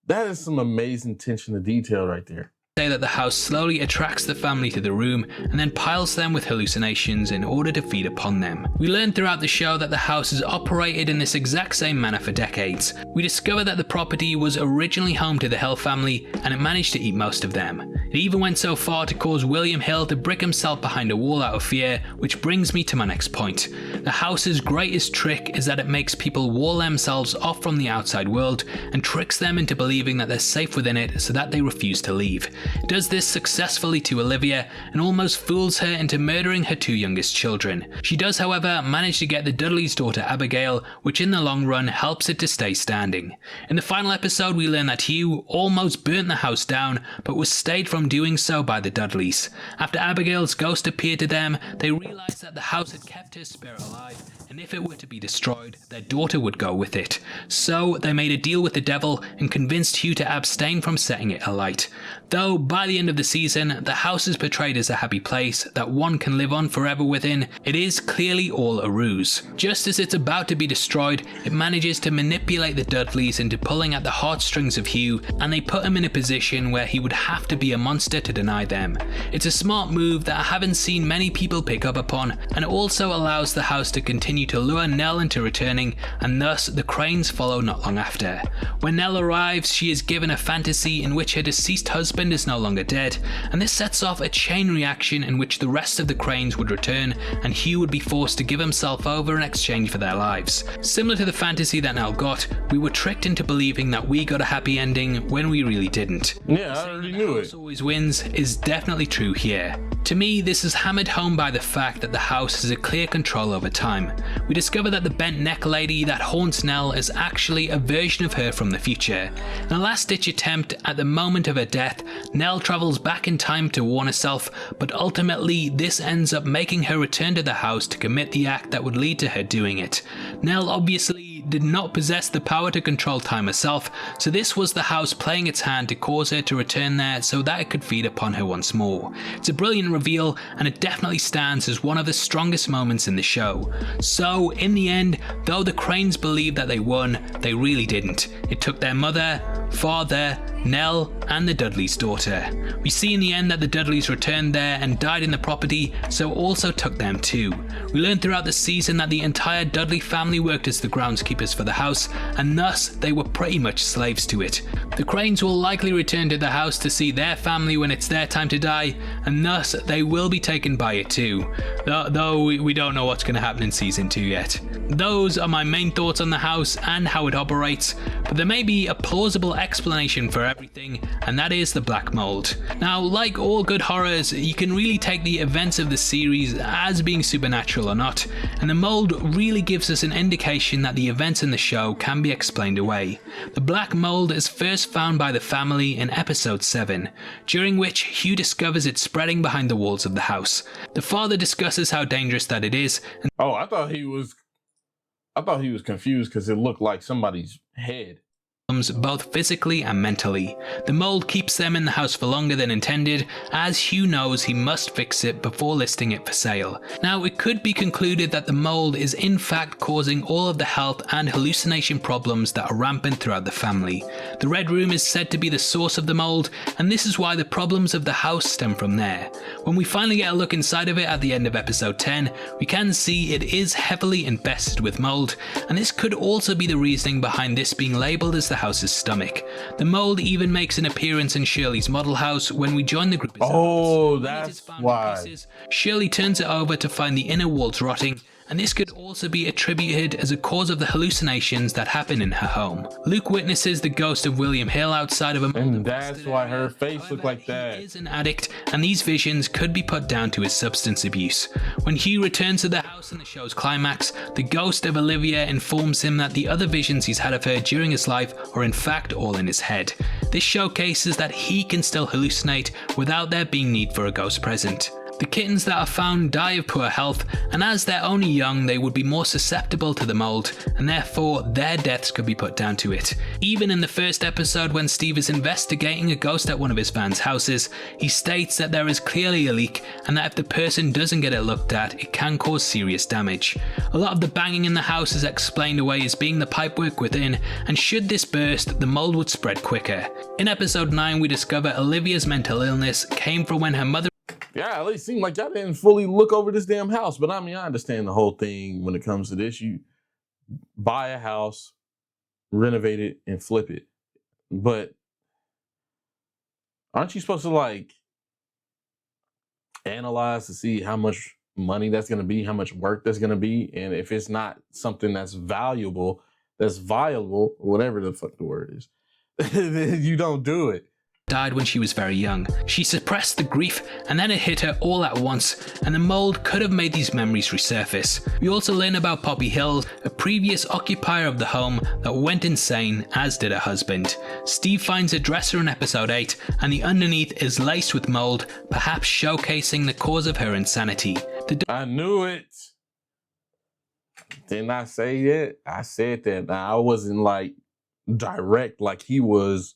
That is some amazing attention to detail right there. Say that the house slowly attracts the family to the room and then piles them with hallucinations in order to feed upon them. We learn throughout the show that the house has operated in this exact same manner for decades. We discover that the property was originally home to the Hill family and it managed to eat most of them. It even went so far to cause William Hill to brick himself behind a wall out of fear, which brings me to my next point. The house's greatest trick is that it makes people wall themselves off from the outside world and tricks them into believing that they're safe within it so that they refuse to leave. It does this successfully to Olivia and almost fools her into murdering her two youngest children. She does, however, manage to get the Dudley's daughter Abigail, which in the long run helps it to stay standing. In the final episode, we learn that Hugh almost burnt the house down, but was stayed from doing so by the Dudleys. After Abigail's ghost appeared to them, they realized that the house had kept her spirit alive, and if it were to be destroyed, their daughter would go with it. So they made a deal with the devil and convinced Hugh to abstain from setting it alight. Though by the end of the season, the house is portrayed as a happy place that one can live on forever within, it is clearly all a ruse. Just as it's about to be destroyed, it manages to manipulate the Dudleys into pulling at the heartstrings of Hugh, and they put him in a position where he would have to be a monster to deny them. It's a smart move that I haven't seen many people pick up upon, and it also allows the house to continue to lure Nell into returning, and thus the Cranes follow not long after. When Nell arrives, she is given a fantasy in which her deceased husband is no longer dead, and this sets off a chain reaction in which the rest of the Cranes would return and Hugh would be forced to give himself over in exchange for their lives. Similar to the fantasy that Nell got, we were tricked into believing that we got a happy ending when we really didn't. Yeah, I already knew it. Always wins is definitely true here. To me, this is hammered home by the fact that the house has a clear control over time. We discover that the bent neck lady that haunts Nell is actually a version of her from the future. In a last-ditch attempt at the moment of her death, Nell travels back in time to warn herself, but ultimately this ends up making her return to the house to commit the act that would lead to her doing it. Nell obviously did not possess the power to control time herself, so this was the house playing its hand to cause her to return there so that it could feed upon her once more. It's a brilliant reveal, and it definitely stands as one of the strongest moments in the show. So, in the end, though the Cranes believed that they won, they really didn't. It took their mother, father, Nell, and the Dudleys' daughter. We see in the end that the Dudleys returned there and died in the property, so it also took them too. We learn throughout the season that the entire Dudley family worked as the groundskeepers for the house, and thus they were pretty much slaves to it. The Cranes will likely return to the house to see their family when it's their time to die, and thus they will be taken by it too. Though we don't know what's going to happen in season 2 yet. Those are my main thoughts on the house and how it operates, but there may be a plausible explanation for everything, and that is the black mold. Now, like all good horrors, you can really take the events of the series as being supernatural or not, and the mold really gives us an indication that the events in the show can be explained away. The black mold is first found by the family in episode 7, during which Hugh discovers it spreading behind the walls of the house. The father discusses how dangerous that it is. Oh, I thought he was I thought he was confused because it looked like somebody's head. Both physically and mentally. The mold keeps them in the house for longer than intended, as Hugh knows he must fix it before listing it for sale. Now, it could be concluded that the mold is in fact causing all of the health and hallucination problems that are rampant throughout the family. The Red Room is said to be the source of the mold, and this is why the problems of the house stem from there. When we finally get a look inside of it at the end of episode 10, we can see it is heavily infested with mold, and this could also be the reasoning behind this being labelled as the house's stomach. The mold even makes an appearance in Shirley's model house when we join the group. Oh, that's why. Shirley turns it over to find the inner walls rotting, and this could also be attributed as a cause of the hallucinations that happen in her home. Luke witnesses the ghost of William Hill outside of a mold. And that's why her face looked like that. He is an addict, and these visions could be put down to his substance abuse. When Hugh returns to the house in the show's climax, the ghost of Olivia informs him that the other visions he's had of her during his life are in fact all in his head. This showcases that he can still hallucinate without there being need for a ghost present. The kittens that are found die of poor health, and as they're only young, they would be more susceptible to the mold, and therefore their deaths could be put down to it. Even in the first episode, when Steve is investigating a ghost at one of his fans' houses, he states that there is clearly a leak, and that if the person doesn't get it looked at, it can cause serious damage. A lot of the banging in the house is explained away as being the pipework within, and should this burst, the mold would spread quicker. In episode 9, we discover Olivia's mental illness came from when her mother... Yeah, it seemed like y'all didn't fully look over this damn house. But I mean, I understand the whole thing when it comes to this. You buy a house, renovate it, and flip it. But aren't you supposed to like analyze to see how much money that's going to be, how much work that's going to be? And if it's not something that's valuable, that's viable, whatever the fuck the word is, then you don't do it. Died when she was very young. She suppressed the grief, and then it hit her all at once, and the mold could have made these memories resurface. We also learn about Poppy Hill, a previous occupier of the home that went insane, as did her husband. Steve finds a dresser in episode 8, and the underneath is laced with mold, perhaps showcasing the cause of her insanity. I knew it. Didn't I say it? I said that. Now, I wasn't like direct like he was.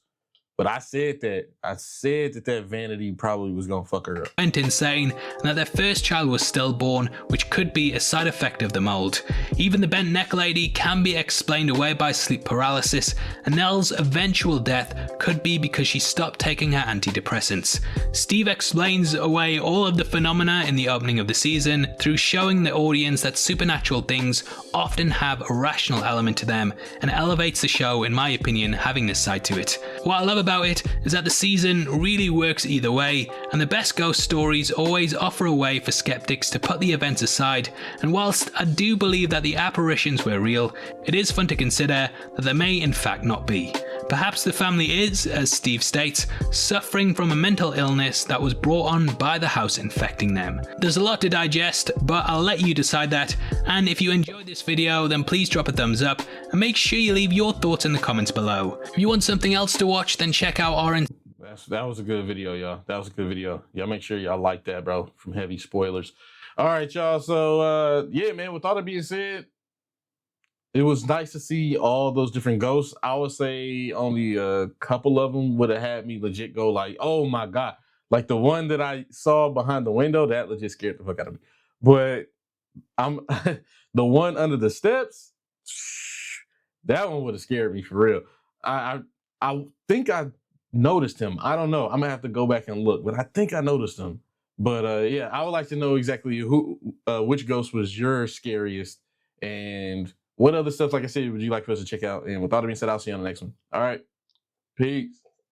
But I said that vanity probably was gonna fuck her up. Went insane, and that their first child was stillborn, which could be a side effect of the mold. Even the bent neck lady can be explained away by sleep paralysis, and Nell's eventual death could be because she stopped taking her antidepressants. Steve explains away all of the phenomena in the opening of the season through showing the audience that supernatural things often have a rational element to them, and elevates the show, in my opinion, having this side to it. What I love about it is that the season really works either way, and the best ghost stories always offer a way for skeptics to put the events aside, and whilst I do believe that the apparitions were real, it is fun to consider that they may in fact not be. Perhaps the family is, as Steve states, suffering from a mental illness that was brought on by the house infecting them. There's a lot to digest, but I'll let you decide that, and if you enjoyed this video, then please drop a thumbs up, and make sure you leave your thoughts in the comments below. If you want something else to watch, then check out our... That was a good video, y'all. That was a good video. Y'all make sure y'all like that, bro, from heavy spoilers. All right, y'all. So, yeah, man, with all that being said, it was nice to see all those different ghosts. I would say only a couple of them would have had me legit go like, oh my God. Like the one that I saw behind the window, that legit scared the fuck out of me. But the one under the steps, that one would have scared me for real. I think I noticed him. I don't know. I'm gonna have to go back and look, but I think I noticed him. But yeah, I would like to know exactly which ghost was your scariest, and what other stuff, like I said, would you like for us to check out? And with all that being said, I'll see you on the next one. All right. Peace.